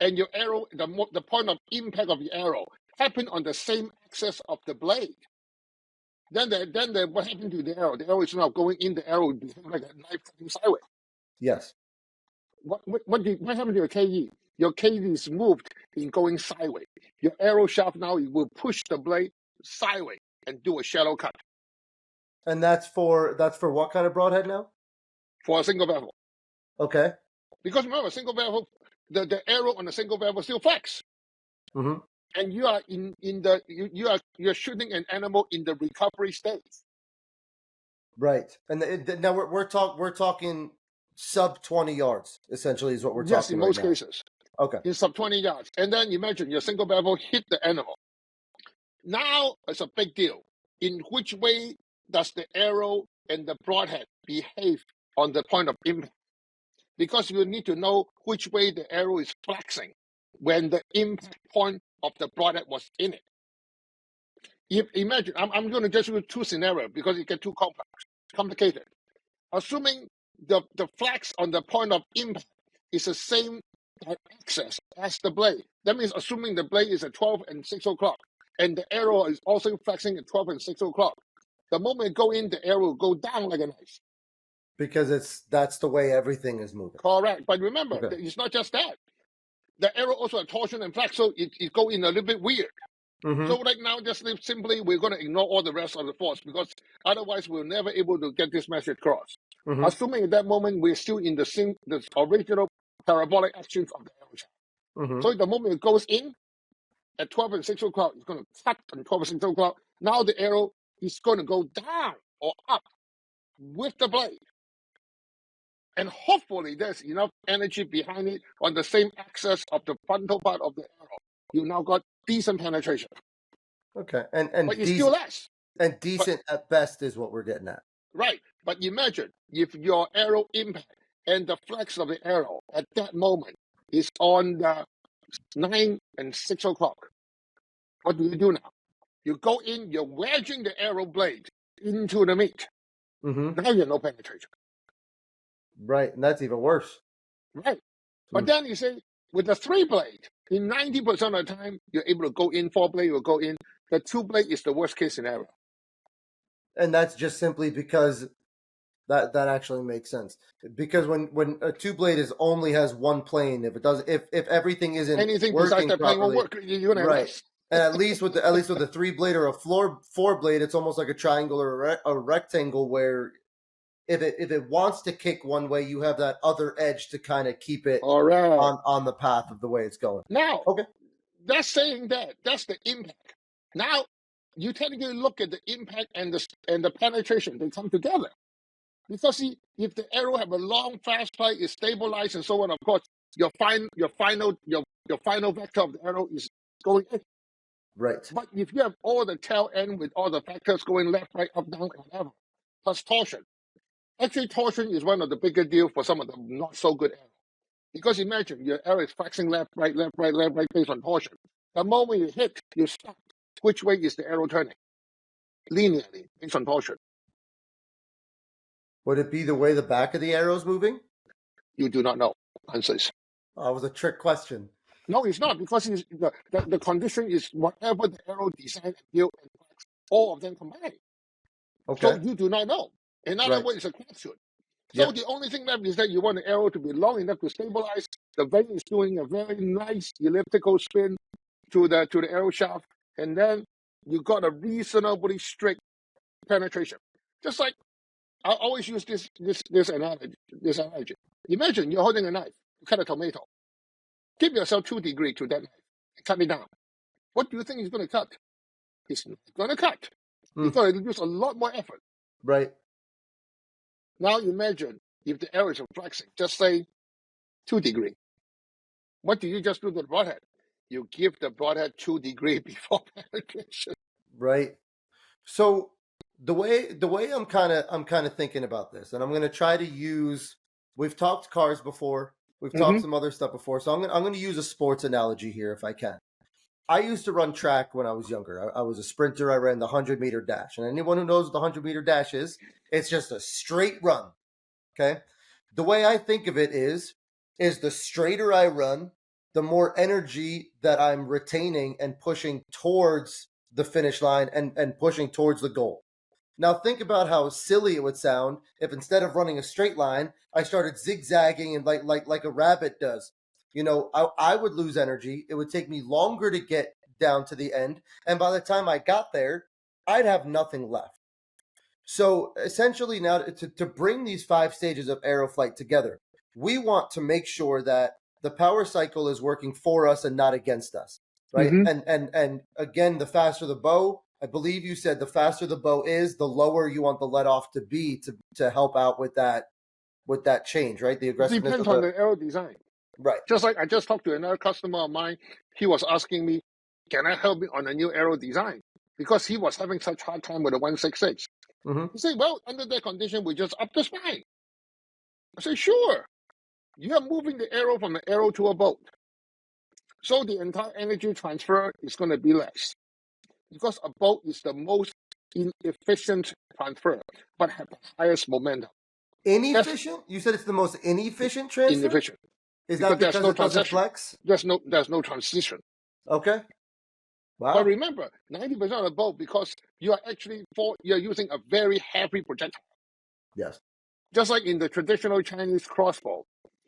and your arrow, the point of impact of your arrow happen on the same axis of the blade, then what happened to the arrow? The arrow is now going in, the arrow will be like a knife cutting sideways. Yes. What happened to your KE? Your KE is moved in going sideways. Your arrow shaft now it will push the blade sideways and do a shallow cut. And that's for what kind of broadhead now? For a single bevel. Okay. Because remember, single bevel, the arrow on the single bevel still flex. Mm-hmm. And you are you're shooting an animal in the recovery state. Right. And now we're talking sub 20 yards, essentially, is what we're talking Yes, in most cases. Okay. In sub 20 yards. And then imagine your single bevel hit the animal. Now it's a big deal. In which way does the arrow and the broadhead behave on the point of impact? Because you need to know which way the arrow is flexing when the impact point of the broadhead was in it. Imagine, I'm going to just use two scenarios because it gets too complicated. Assuming the flex on the point of impact is the same axis as the blade. That means assuming the blade is at 12 and 6 o'clock, and the arrow is also flexing at 12 and 6 o'clock. The moment it go in, the arrow will go down like a knife. Because that's the way everything is moving. Correct. But remember, It's not just that. The arrow also has torsion and flex, so it go in a little bit weird. Mm-hmm. So right now, just simply, we're going to ignore all the rest of the force because otherwise we're never able to get this message across. Mm-hmm. Assuming at that moment we're still in the original parabolic actions of the arrow shaft. Mm-hmm. So the moment it goes in, at 12 and 6 o'clock, it's going to cut at 12 and 6 o'clock. Now the arrow is going to go down or up with the blade. And hopefully there's enough energy behind it on the same axis of the frontal part of the arrow. You now got decent penetration. Okay. And but it's still less. And decent at best is what we're getting at. Right. But imagine if your arrow impact and the flex of the arrow at that moment is on the 9 and 6 o'clock. What do you do now? You go in, you're wedging the arrow blade into the meat. Mm-hmm. Now you have no penetration. Right, and that's even worse. Right. But then you say, with the 3-blade, in 90% of the time, you're able to go in, 4-blade will go in. The 2-blade is the worst case scenario. And that's just simply because that actually makes sense. Because when a 2-blade only has one plane, if everything isn't anything working besides that plane won't work, you're gonna right. And at least with the 3-blade or a 4-blade, it's almost like a triangle or a rectangle where if it wants to kick one way, you have that other edge to kind of keep it on the path of the way it's going. Now, that's saying that's the impact. Now, you technically look at the impact and the penetration; they come together. Because see, if the arrow have a long fast flight, is stabilized and so on, of course, your final vector of the arrow is going in. Right. But if you have all the tail end with all the vectors going left, right, up, down, whatever, plus torsion. Actually, torsion is one of the bigger deals for some of the not so good arrows. Because imagine your arrow is flexing left, right based on torsion. The moment you hit, you stop. Which way is the arrow turning? Linearly, based on torsion. Would it be the way the back of the arrow is moving? You do not know. Answers. Oh, it was a trick question. No, it's not, because the condition is whatever the arrow design and build and flex, all of them combined. Okay. So you do not know. In other words, it's a crapshoot. So the only thing left is that you want the arrow to be long enough to stabilize. The vane is doing a very nice elliptical spin to the arrow shaft, and then you got a reasonably strict penetration. Just like I always use this analogy. Imagine you're holding a knife, you cut a tomato. Give yourself 2 degrees to that knife. Cut it down. What do you think he's going to cut? He's not going to cut. He's going to use a lot more effort. Right. Now imagine if the arrow is flexing, just say 2 degrees. What do you just do to the broadhead? You give the broadhead 2 degrees before penetration. Right. So the way I'm kind of thinking about this, and I'm going to try to use. We've talked cars before. We've talked some other stuff before. So I'm going to use a sports analogy here if I can. I used to run track when I was younger. I was a sprinter. I ran the 100-meter dash. And anyone who knows what the 100-meter dash is, it's just a straight run. Okay? The way I think of it is the straighter I run, the more energy that I'm retaining and pushing towards the finish line and pushing towards the goal. Now think about how silly it would sound if instead of running a straight line, I started zigzagging and like a rabbit does. You know, I would lose energy. It would take me longer to get down to the end. And by the time I got there, I'd have nothing left. So essentially now to bring these 5 stages of aeroflight together, we want to make sure that the power cycle is working for us and not against us, right? And again, the faster the bow, I believe you said the faster the bow is, the lower you want the let off to be to help out with that change, right? The aggressiveness Depends of on the arrow design. Right. Just like I just talked to another customer of mine, he was asking me, can I help me on a new arrow design? Because he was having such hard time with the 166. He said, well, under that condition, we just up the spine. I said, sure. You are moving the arrow from an arrow to a bolt. So the entire energy transfer is going to be less. Because a bolt is the most inefficient transfer, but have the highest momentum. Inefficient? You said it's the most inefficient transfer? Inefficient. Is that because it doesn't flex? There's no transition. Okay. Wow. But remember, 90% of the bolt, because you're using a very heavy projectile. Yes. Just like in the traditional Chinese crossbow,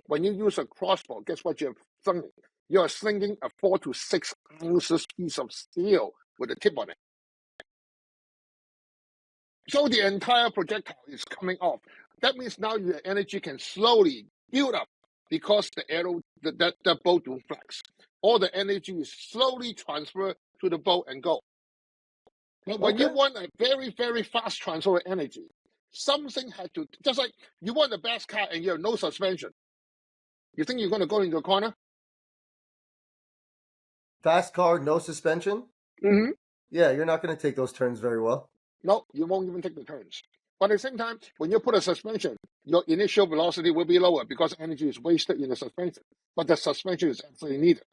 when you use a crossbow, guess what you're slinging? You're slinging a 4 to 6 ounces piece of steel with a tip on it. So the entire projectile is coming off. That means now your energy can slowly build up because the arrow, the bow don't flex. All the energy is slowly transferred to the bow and go. But when you want a very, very fast transfer of energy, something had to, just like you want the best car and you have no suspension. You think you're going to go into a corner? Fast car, no suspension? Mm-hmm. Yeah, you're not going to take those turns very well. No, you won't even take the turns. But at the same time, when you put a suspension, your initial velocity will be lower because energy is wasted in the suspension. But the suspension is absolutely needed.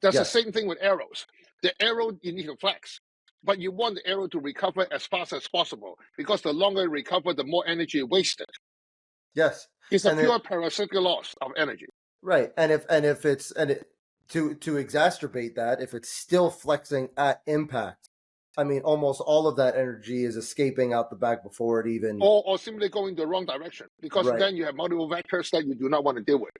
That's the same thing with arrows. The arrow, you need to flex. But you want the arrow to recover as fast as possible because the longer it recovers, the more energy wasted. Yes. It's a pure parasitic loss of energy. Right. And to exacerbate that, if it's still flexing at impact, I mean, almost all of that energy is escaping out the back before it even... Or simply going the wrong direction, because then you have multiple vectors that you do not want to deal with.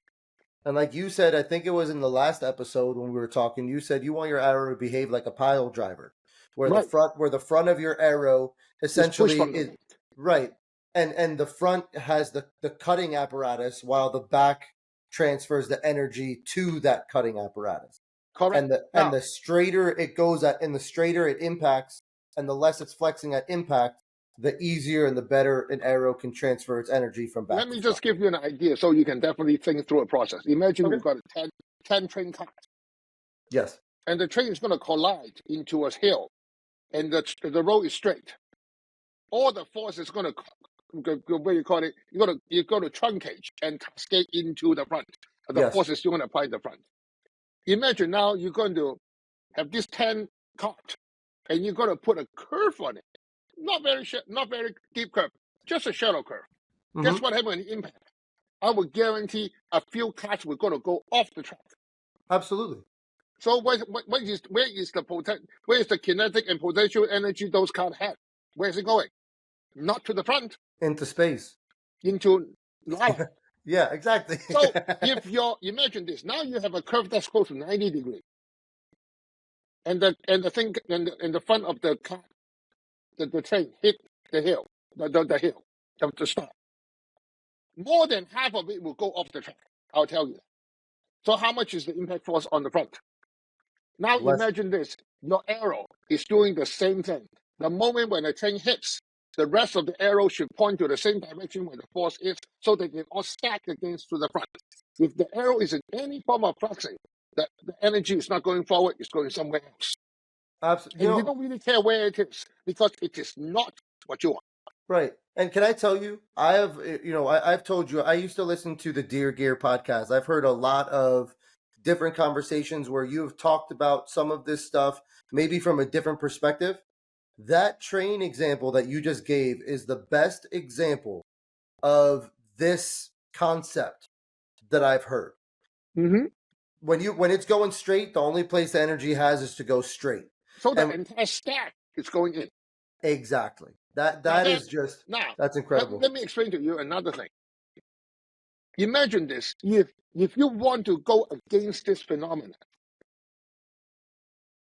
And like you said, I think it was in the last episode when we were talking, you said you want your arrow to behave like a pile driver, where the front of your arrow essentially is... Right. And the front has the cutting apparatus while the back transfers the energy to that cutting apparatus. Correct. And the straighter it goes at, and the straighter it impacts, and the less it's flexing at impact, the easier and the better an arrow can transfer its energy from back. Let me just give you an idea so you can definitely think through a process. Imagine you've got a 10 train cars. Yes. And the train is going to collide into a hill, and the road is straight. All the force is going to, what you call it, you're going to truncate and cascade into the front. The force is still going to apply the front. Imagine now you're going to have this 10 cart, and you're going to put a curve on it. Not very deep curve, just a shallow curve. Guess what happened in impact? I would guarantee a few carts were going to go off the track. Absolutely. So where is the kinetic and potential energy those cars have? Where is it going? Not to the front. Into space. Into lava. Yeah, exactly. So imagine this. Now you have a curve that's close to 90 degrees. And the front of the car, the train hit the hill, the stop. More than half of it will go off the track. I'll tell you. So how much is the impact force on the front? Now Less. imagine this. Your arrow is doing the same thing. The moment when the train hits, the rest of the arrow should point to the same direction where the force is, so they can all stack against to the front. If the arrow is in any form of flexing, the energy is not going forward, it's going somewhere else. Absolutely. And you don't really care where it is, because it is not what you want. Right. And can I tell you, I've told you, I used to listen to the Deer Gear podcast. I've heard a lot of different conversations where you have talked about some of this stuff, maybe from a different perspective. That train example that you just gave is the best example of this concept that I've heard. Mm-hmm. When it's going straight, the only place the energy has is to go straight. So the entire stack is going in. Exactly. That's incredible. Let me explain to you another thing. Imagine this: if you want to go against this phenomenon,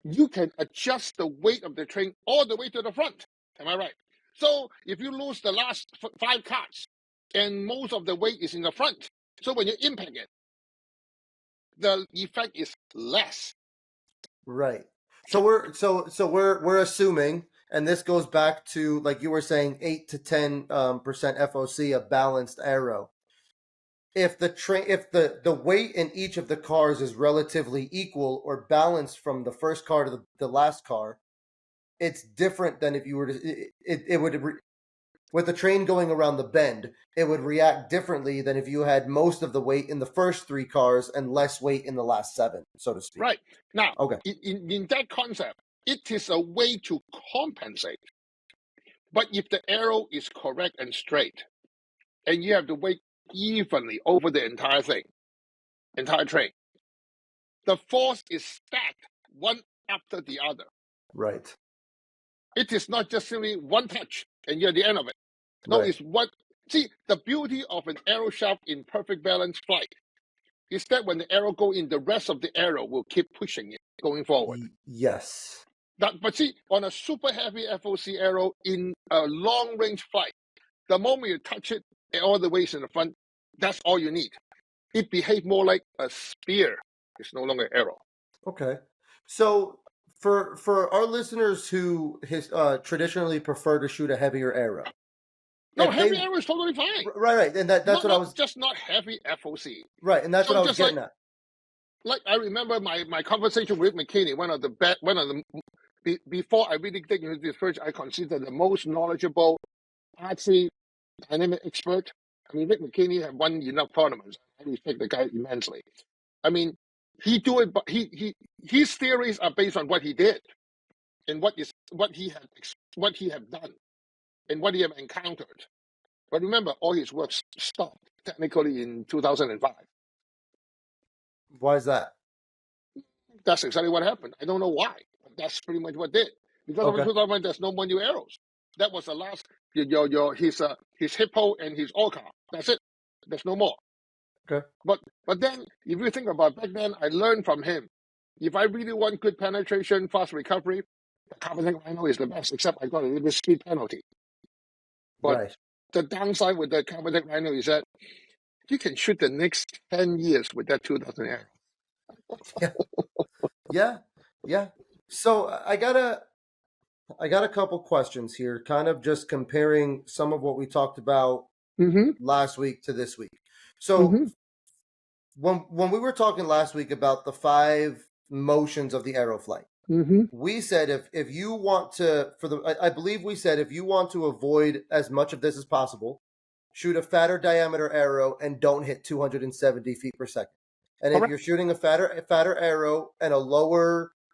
you can adjust the weight of the train all the way to the front. Am I right? So if you lose the last 5 cars, and most of the weight is in the front, so when you impact it, the effect is less. Right. So we're assuming, and this goes back to, like you were saying, 8 to 10% FOC, a balanced aero. If the weight in each of the cars is relatively equal or balanced from the first car to the last car, it's different than if you were to it would with the train going around the bend, it would react differently than if you had most of the weight in the first 3 cars and less weight in the last 7, so to speak. Right. Now, okay. In that concept, it is a way to compensate. But if the arrow is correct and straight, and you have the weight evenly over the entire train, the force is stacked one after the other. Right. It is not just simply one touch and you're at the end of it. No, right. it's what. See, the beauty of an arrow shaft in perfect balance flight is that when the arrow go in, the rest of the arrow will keep pushing it going forward. Yes. But see, on a super heavy FOC arrow in a long range flight, the moment you touch it, all the ways in the front, that's all you need. It behaves more like a spear. It's no longer an arrow. Okay. So for our listeners who traditionally prefer to shoot a heavier arrow. No, heavy arrow is totally fine. Right. And that's what I was... Just not heavy FOC. Right, and that's what I was getting at. Like, I remember my conversation with McKinney, before I really dig into this research, I consider the most knowledgeable RC dynamic expert. I mean, Rick McKinney had won enough tournaments. I respect the guy immensely. I mean, he do it, but his theories are based on what he did and what he had done and what he had encountered. But remember, all his work stopped technically in 2005. Why is that? That's exactly what happened. I don't know why, but that's pretty much what did. Because of 2005, there's no more new arrows. That was the last. His hippo and his orca. That's it. There's no more. Okay. But then, if you think about back then, I learned from him. If I really want good penetration, fast recovery, the carbonated rhino is the best. Except I got a little bit speed penalty. But the downside with the carbonated rhino is that you can shoot the next 10 years with that 2,000 arrow. Yeah. So I got a couple questions here, kind of just comparing some of what we talked about last week to this week. So when we were talking last week about the 5 motions of the arrow flight, we said if you want to, I believe we said if you want to avoid as much of this as possible, shoot a fatter diameter arrow and don't hit 270 feet per second. And if you're shooting a fatter arrow and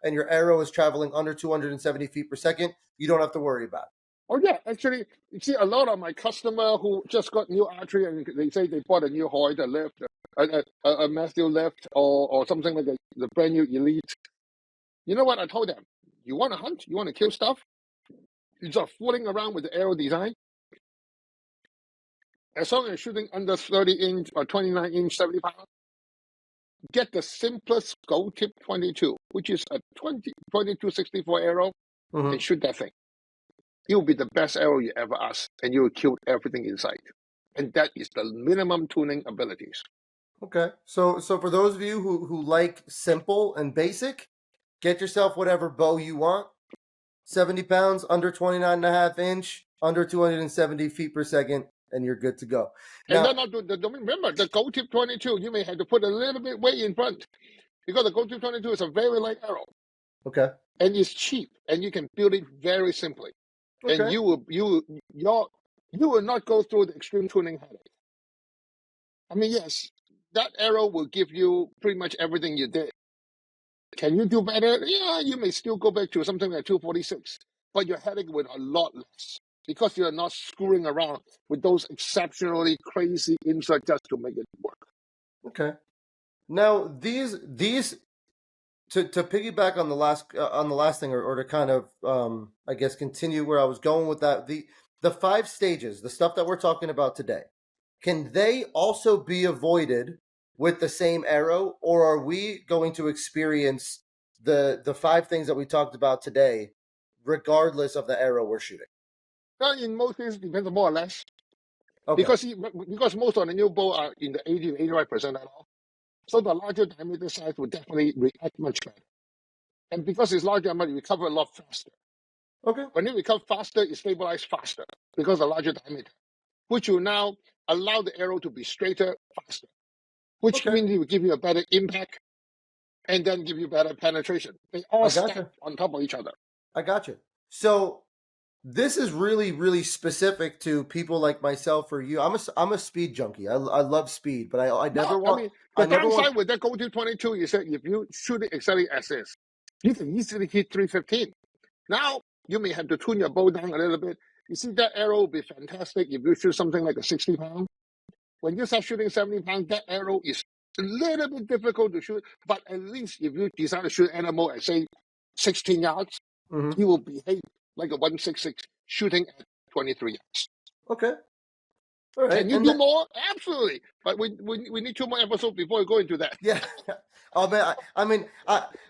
and your arrow is traveling under 270 feet per second, you don't have to worry about it. Oh yeah, actually, you see a lot of my customer who just got new archery and they say they bought a new Hoyt lift, a Matthew lift, or something like the brand new Elite. You know what I told them? You want to hunt? You want to kill stuff? You start fooling around with the arrow design. As long as you're shooting under 30-inch or 29-inch 70 pounds, get the simplest gold tip 22, which is a 2264 arrow, and shoot that thing. It will be the best arrow you ever ask, and you will kill everything inside. And that is the minimum tuning abilities. Okay. So for those of you who like simple and basic, get yourself whatever bow you want. 70 pounds, under 29.5 inch, under 270 feet per second, and you're good to go. And Now, then remember, the gold tip 22, you may have to put a little bit weight in front because the gold tip 22 is a very light arrow. okay. And it's cheap, and you can build it very simply. Okay. And you will not go through the extreme tuning headache. I mean, yes, that arrow will give you pretty much everything you did. Can you do better? Yeah, you may still go back to something like 246, but your headache will a lot less because you're not screwing around with those exceptionally crazy inserts just to make it work. Okay. Now these to piggyback on the last thing, or to kind of I guess continue where I was going with that, the 5 stages, the stuff that we're talking about today, can they also be avoided with the same arrow, or are we going to experience the 5 things that we talked about today regardless of the arrow we're shooting? Well, in most cases, depends on more or less. Okay. Because most of the new bow are in the 80 to 85 percentile. So the larger diameter size will definitely react much better. And because it's larger, it recover a lot faster. Okay. When it recovers faster, it stabilizes faster because the larger diameter, which will now allow the arrow to be straighter faster, which Okay. means it will give you a better impact and then give you better penetration. They all stack on top of each other. I got you. So this is really, really specific to people like myself or you. I'm a speed junkie. I love speed, but I never want. I mean, the downside with that Go to 22 is that if you shoot it exactly as is, you can easily hit 315. Now you may have to tune your bow down a little bit. You see, that arrow will be fantastic if you shoot something like a 60 pound. When you start shooting 70 pounds, that arrow is a little bit difficult to shoot. But at least if you decide to shoot animal at say 16 yards, you will behave like a 166 shooting at 23 yards. Okay. All right. Can you do more? Absolutely. But we need 2 more episodes before we go into that. Yeah. Oh man,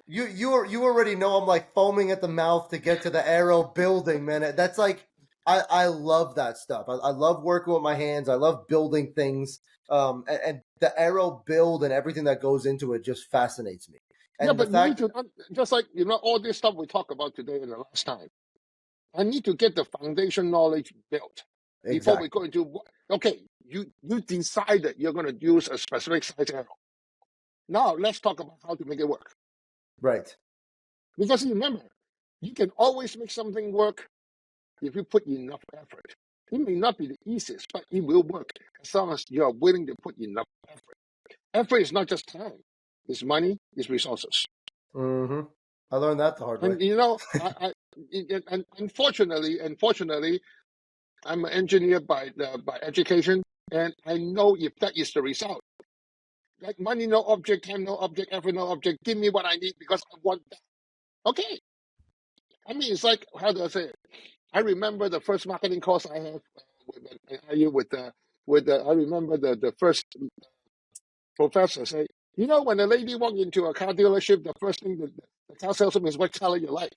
you already know I'm like foaming at the mouth to get to the arrow building, man. That's like I love that stuff. I love working with my hands. I love building things. And the arrow build and everything that goes into it just fascinates me. And yeah, but you need to, just like all this stuff we talked about today and the last time. I need to get the foundation knowledge built before we go into. Okay, you decided you're going to use a specific size arrow. Now let's talk about how to make it work. Right. Because remember, you can always make something work if you put enough effort. It may not be the easiest, but it will work as long as you are willing to put enough effort. Effort is not just time; it's money, it's resources. Mm-hmm. I learned that the hard way. And unfortunately, I'm an engineer by education, and I know if that is the result. Like money, no object; time, no object; effort, no object. Give me what I need because I want that. Okay. I mean, it's like, how do I say it? I remember the first marketing course I have I remember the first professor say, when a lady walked into a car dealership, the first thing the car salesman is what color you like.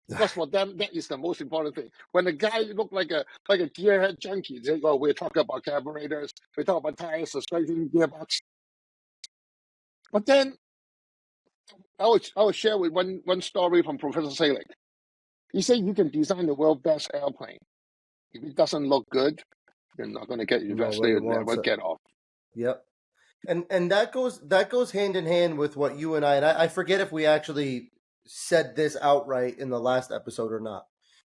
Because for them, that is the most important thing. When the guy looked like a gearhead junkie, they go, we're talking about carburetors, we talk about tires, suspension, gearbox. But then I will share with one story from Professor Selig. He said you can design the world's best airplane. If it doesn't look good, you're not going to get invested and never get off. Yep. And that goes hand in hand with what you and I forget if we actually said this outright in the last episode or not.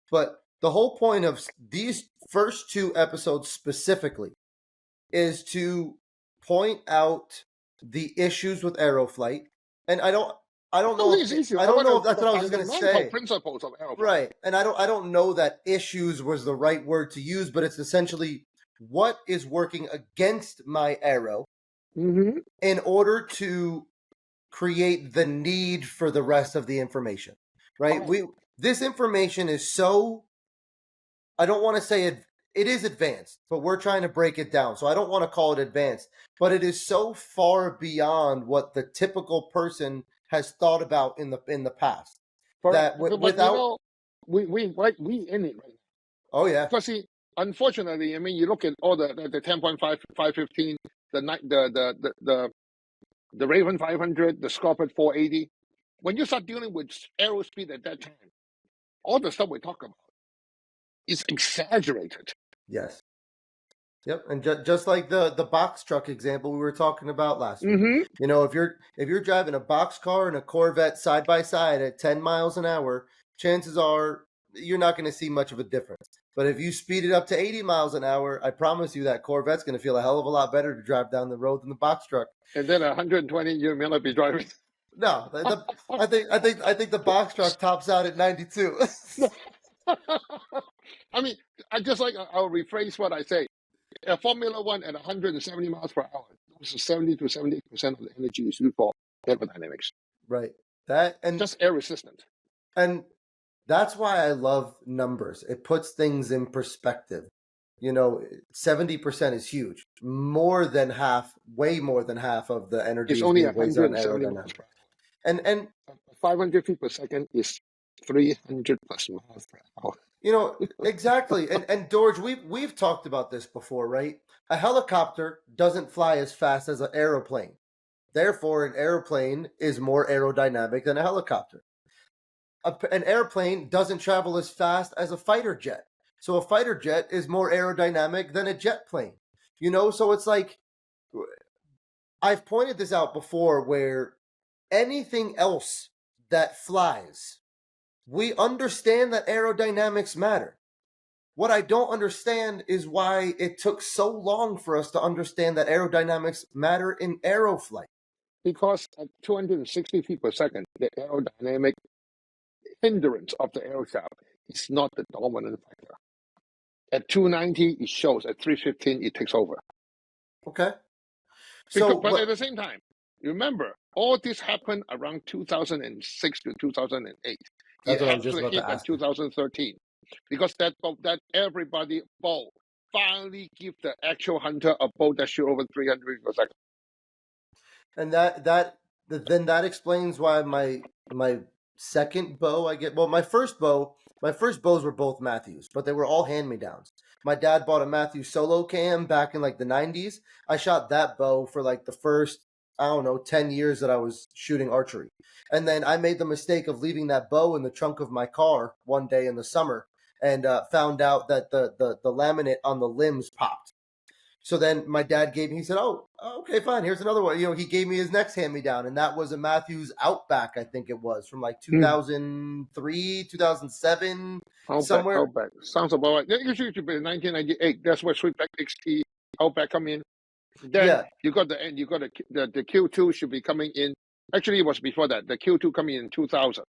But the whole point of these first 2 episodes specifically is to point out the issues with aeroflight. And I don't know if that's what I was just going to say. Principles of aeroflight. Right. And I don't know that issues was the right word to use, but it's essentially what is working against my arrow in order to create the need for the rest of the information, right? This information is so, I don't want to say it is advanced, but we're trying to break it down. So I don't want to call it advanced, but it is so far beyond what the typical person has thought about in the past. That without we in it right now. Oh yeah. Because see, unfortunately, I mean, you look at all the 10.5, 515, the Raven 500, the Scorpio 480. When you start dealing with aerospeed at that time, all the stuff we talk about is exaggerated. Yes. Yep, and just like the box truck example we were talking about last week. Mm-hmm. You know, if you're driving a box car and a Corvette side by side at 10 miles an hour, chances are you're not going to see much of a difference. But if you speed it up to 80 miles an hour, I promise you that Corvette's going to feel a hell of a lot better to drive down the road than the box truck. And then 120, you may not be driving. No, I think the box truck tops out at 92. I mean, I'll rephrase what I say. A Formula One at 170 miles per hour, 70 to 78% of the energy is used for aerodynamics. Right. That and just air resistant. And that's why I love numbers. It puts things in perspective. You know, 70% is huge. More than half, way more than half of the energy It's is only being wasted on 170 miles aerodynamics. per hour. And 500 feet per second is 300 plus miles per hour. You know, exactly. And Dorge, we've talked about this before, right? A helicopter doesn't fly as fast as an aeroplane. Therefore, an aeroplane is more aerodynamic than a helicopter. An airplane doesn't travel as fast as a fighter jet. So a fighter jet is more aerodynamic than a jet plane. You know, so it's like I've pointed this out before where anything else that flies, we understand that aerodynamics matter. What I don't understand is why it took so long for us to understand that aerodynamics matter in aeroflight. Because at 260 feet per second, the aerodynamic hindrance of the aircraft is not the dominant factor. At 290, it shows. At 315, it takes over. Okay. But at the same time, remember, all this happened around 2006 to 2008. That's it what I was just actually about to hit ask. at 2013 because that everybody boat finally give the actual hunter a boat that shoot over 300 feet per second. And then that explains why my second bow my first bows were both Matthews, but they were all hand-me-downs. My dad bought a Matthews solo cam back in like the 90s. I shot that bow for like the first, I don't know, 10 years that I was shooting archery. And then I made the mistake of leaving that bow in the trunk of my car one day in the summer and found out that the laminate on the limbs popped. So then my dad he said, oh, okay, fine, here's another one. You know, he gave me his next hand-me-down, and that was a Matthews Outback, I think it was, from like 2003, 2007, somewhere. Outback. Sounds about right. It should be 1998. That's where Sweetback XT Outback come in. Then you got the Q2 should be coming in. Actually, it was before that. The Q2 coming in 2000.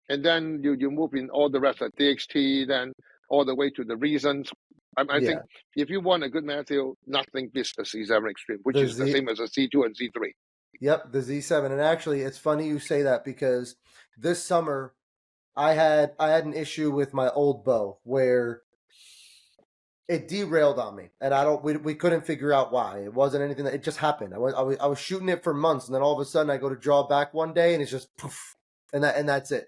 And then you move in all the rest of DXT, then all the way to the Reasons. I think if you want a good Matthew, nothing beats the C7 Extreme, which is the same as a C2 and C3. Yep, the Z7. And actually, it's funny you say that because this summer I had an issue with my old bow where it derailed on me, and we couldn't figure out why. It wasn't anything that it just happened. I was shooting it for months, and then all of a sudden I go to draw back one day, and it's just poof, and that's it.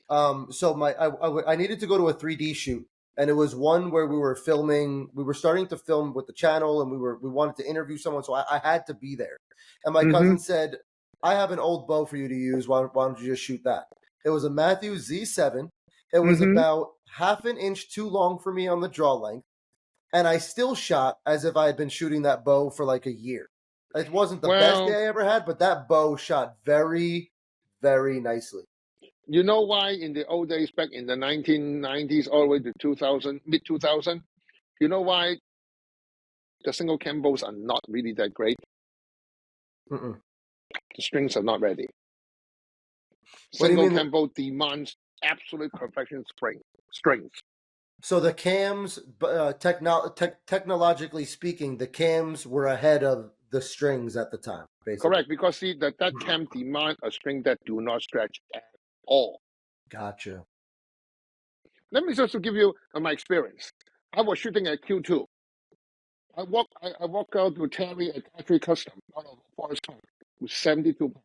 So I needed to go to a 3D shoot, and it was one where we were starting to film with the channel, and we wanted to interview someone, so I had to be there. And my cousin said, I have an old bow for you to use. Why don't you just shoot that? It was a Matthews Z7. It was about half an inch too long for me on the draw length, and I still shot as if I had been shooting that bow for like a year. It wasn't the best day I ever had, but that bow shot very, very nicely. You know why in the old days, back in the 1990s, all the way to 2000, mid-2000, you know why the single cam bows are not really that great? Mm-mm. The strings are not ready. What do you Single mean? cam bow demands absolute perfection strings. So the cams, technologically speaking, the cams were ahead of the strings at the time, basically. Correct, because see that cam demand a string that do not stretch at all. Gotcha. Let me just give you my experience. I was shooting at Q2. I walk out to Terry at Factory Custom out of Forest Park with 72 pounds.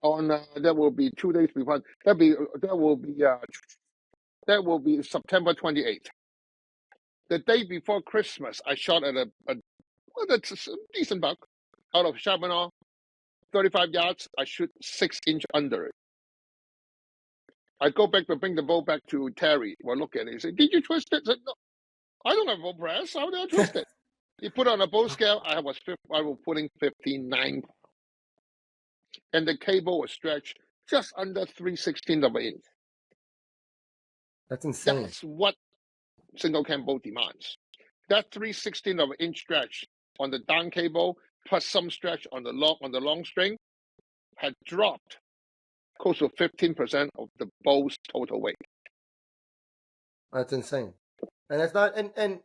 On that will be 2 days before. That will be September 28th. The day before Christmas, I shot at Well, that's a decent buck. Out of Chaminade, 35 yards, I shoot 6 inch under it. I go back to bring the bow back to Terry. Well, look at it. He said, "Did you twist it?" I said, "No, I don't have bow press. How did I twist it?" He put on a bow scale. I was putting 59, and the cable was stretched just under 3/16 of an inch. That's insane. That's what single cam bow demands. That 3/16 of an inch stretch on the down cable plus some stretch on the long string had dropped close to 15% of the bow's total weight. That's insane. And it's not, and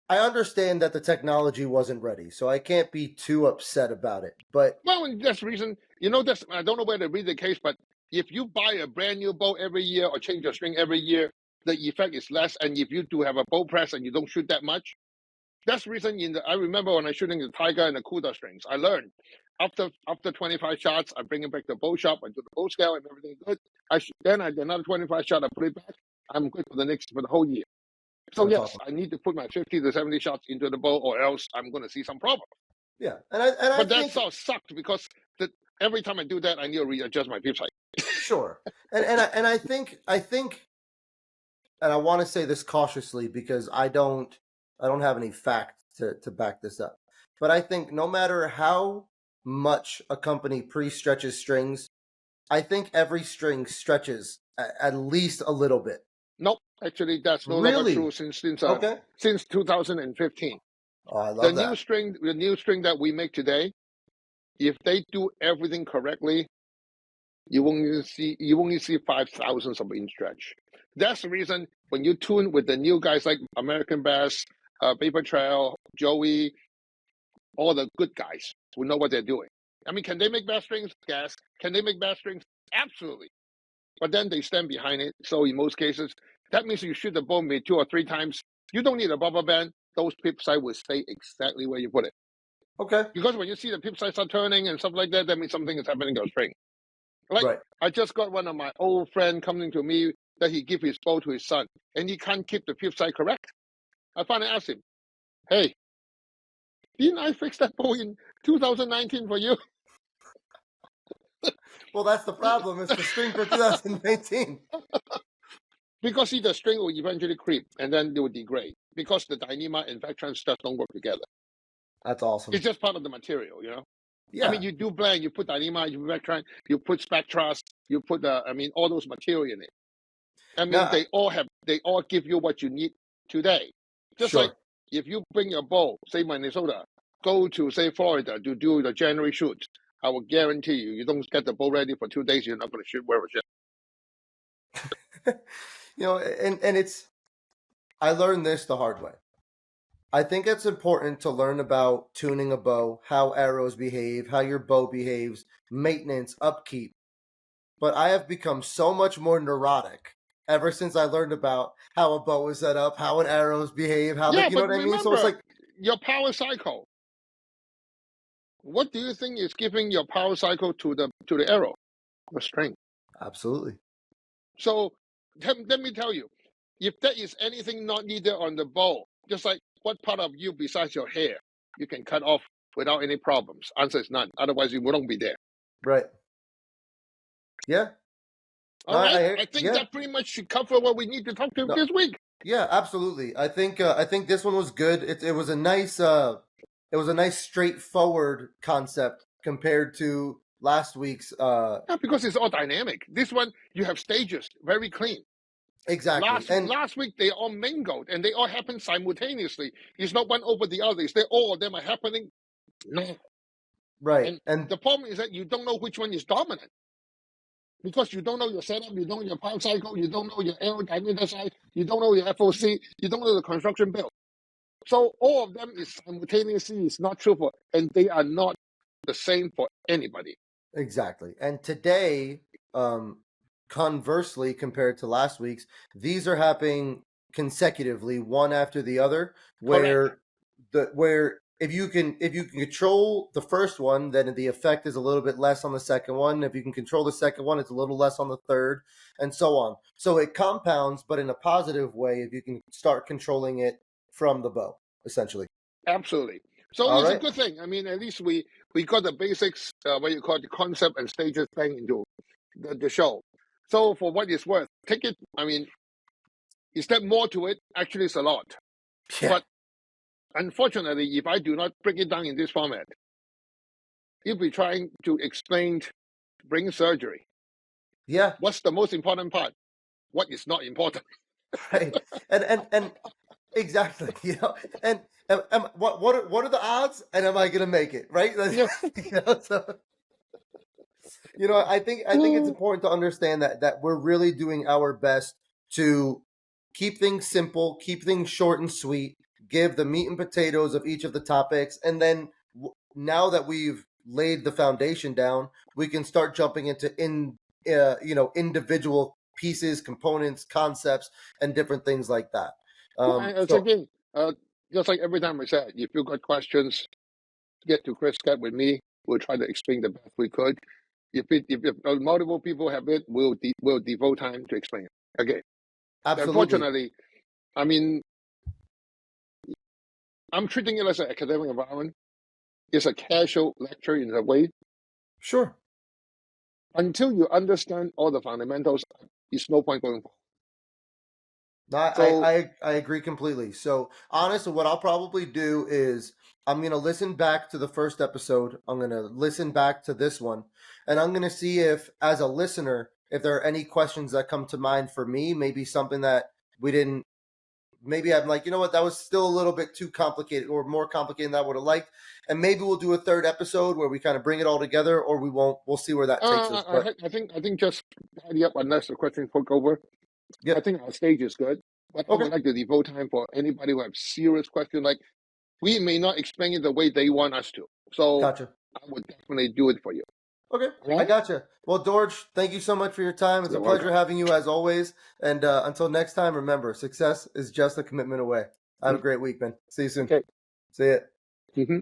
I understand that the technology wasn't ready, so I can't be too upset about it. But well, that's the reason, that's, I don't know where to read the case, but if you buy a brand new bow every year or change your string every year, the effect is less. And if you do have a bow press and you don't shoot that much, that's the reason I remember when I shooting the Tiger and the Kuda strings, I learned after 25 shots, I bring it back to the bow shop, I do the bow scale and everything good. Then I do another 25 shot, I put it back. I'm good for the whole year. So that's yes, awesome. I need to put my 50 to 70 shots into the bow, or else I'm going to see some problem. Yeah, But that sort of sucked because every time I do that, I need to readjust my pip sight. Sure, and I think, and I want to say this cautiously because I don't have any facts to back this up. But I think no matter how much a company pre-stretches strings, I think every string stretches at least a little bit. Nope, actually, that's no longer true since 2015. Oh, I love that. The new string that we make today, if they do everything correctly, you won't see 5,000 of inch stretch. That's the reason when you tune with the new guys like American Bass, Paper Trail, Joey, all the good guys who know what they're doing. I mean, can they make bass strings? Yes. Can they make bass strings? Absolutely. But then they stand behind it. So in most cases, that means you shoot the bow maybe 2 or 3 times. You don't need a rubber band. Those pip sight will stay exactly where you put it. Okay. Because when you see the pip sights are turning and stuff like that, that means something is happening to your string. Like, right. I just got one of my old friend coming to me that he give his bow to his son, and he can't keep the pip sight correct. I finally asked him, "Hey, didn't I fix that bow in 2019 for you?" Well, that's the problem. It's the string for 2019. Because the string will eventually creep, and then they will degrade because the Dyneema and Vectran stuff don't work together. That's awesome. It's just part of the material, Yeah. I mean, you do blend, you put Dyneema, you put Vectran, you put Spectras, you put all those material in it. I mean, they all give you what you need today. Just sure. like if you bring your bow, say Minnesota, go to say Florida to do the January shoot, I will guarantee you don't get the bow ready for 2 days, you're not going to shoot worth a shit. And it's, I learned this the hard way. I think it's important to learn about tuning a bow, how arrows behave, how your bow behaves, maintenance, upkeep. But I have become so much more neurotic ever since I learned about how a bow is set up, how an arrows behave, how yeah, you know what I mean? So it's like your power cycle. What do you think is giving your power cycle to the arrow? The string. Absolutely. So let me tell you, if there is anything not needed on the bow, just like what part of you besides your hair you can cut off without any problems? Answer is none. Otherwise, you wouldn't be there. Right. Yeah. All right. I think that pretty much should cover what we need to talk to this week. Yeah, absolutely. I think this one was good. It was a nice straightforward concept compared to last week's. Yeah, because it's all dynamic. This one you have stages, very clean. Exactly. Last week they all mingled and they all happened simultaneously. It's not one over the others. All of them are happening. No. Right. And the problem is that you don't know which one is dominant. Because you don't know your setup, you don't know your power cycle, you don't know your aerodynamic side, you don't know your FOC, you don't know the construction build. So all of them is simultaneously is not true and they are not the same for anybody. Exactly. And today, conversely, compared to last week's, these are happening consecutively, one after the other, where if you can control the first one, then the effect is a little bit less on the second one. If you can control the second one, it's a little less on the third, and so on. So it compounds, but in a positive way if you can start controlling it from the bow, essentially. Absolutely. So All it's a right. good thing. I mean, at least we got the basics, what you call the concept and stages thing into the show. So for what it's worth, take it. I mean, is there more to it? Actually, it's a lot. Yeah. But unfortunately, if I do not break it down in this format, if we're trying to explain brain surgery, Yeah. what's the most important part? What is not important? Right. And exactly. You know. And what are the odds? And am I going to make it? Right. Yeah. You know, so. You know, I think it's important to understand that we're really doing our best to keep things simple, keep things short and sweet, give the meat and potatoes of each of the topics, and then now that we've laid the foundation down, we can start jumping into individual pieces, components, concepts, and different things like that. It's So again, just like every time I said, if you got questions, get to Chris, get with me. We'll try to explain the best we could. If multiple people have it, we'll devote time to explain it. Okay. absolutely, Unfortunately, I mean, I'm treating it as an academic environment. It's a casual lecture in a way. sure. Until you understand all the fundamentals, it's no point going forward. No, So I agree completely. So honestly, what I'll probably do is I'm gonna listen back to the first episode. I'm gonna listen back to this one, and I'm gonna see if, as a listener, if there are any questions that come to mind for me. Maybe something that we didn't. Maybe I'm like, you know what, that was still a little bit too complicated, or more complicated than I would have liked. And maybe we'll do a third episode where we kind of bring it all together, or we won't. We'll see where that takes us. But I think just tidy up unless the question took over. I yep, think our stage is good, but I okay, would like to devote time for anybody who have serious question. Like we may not explain it the way they want us to, so gotcha. I would definitely do it for you. Okay, All I right? gotcha. Well, Dorge, thank you so much for your time. It's a You're pleasure welcome. having you as always. And until next time, remember, success is just a commitment away. Have a great week, man. See you soon. Okay. See ya. Mm-hmm.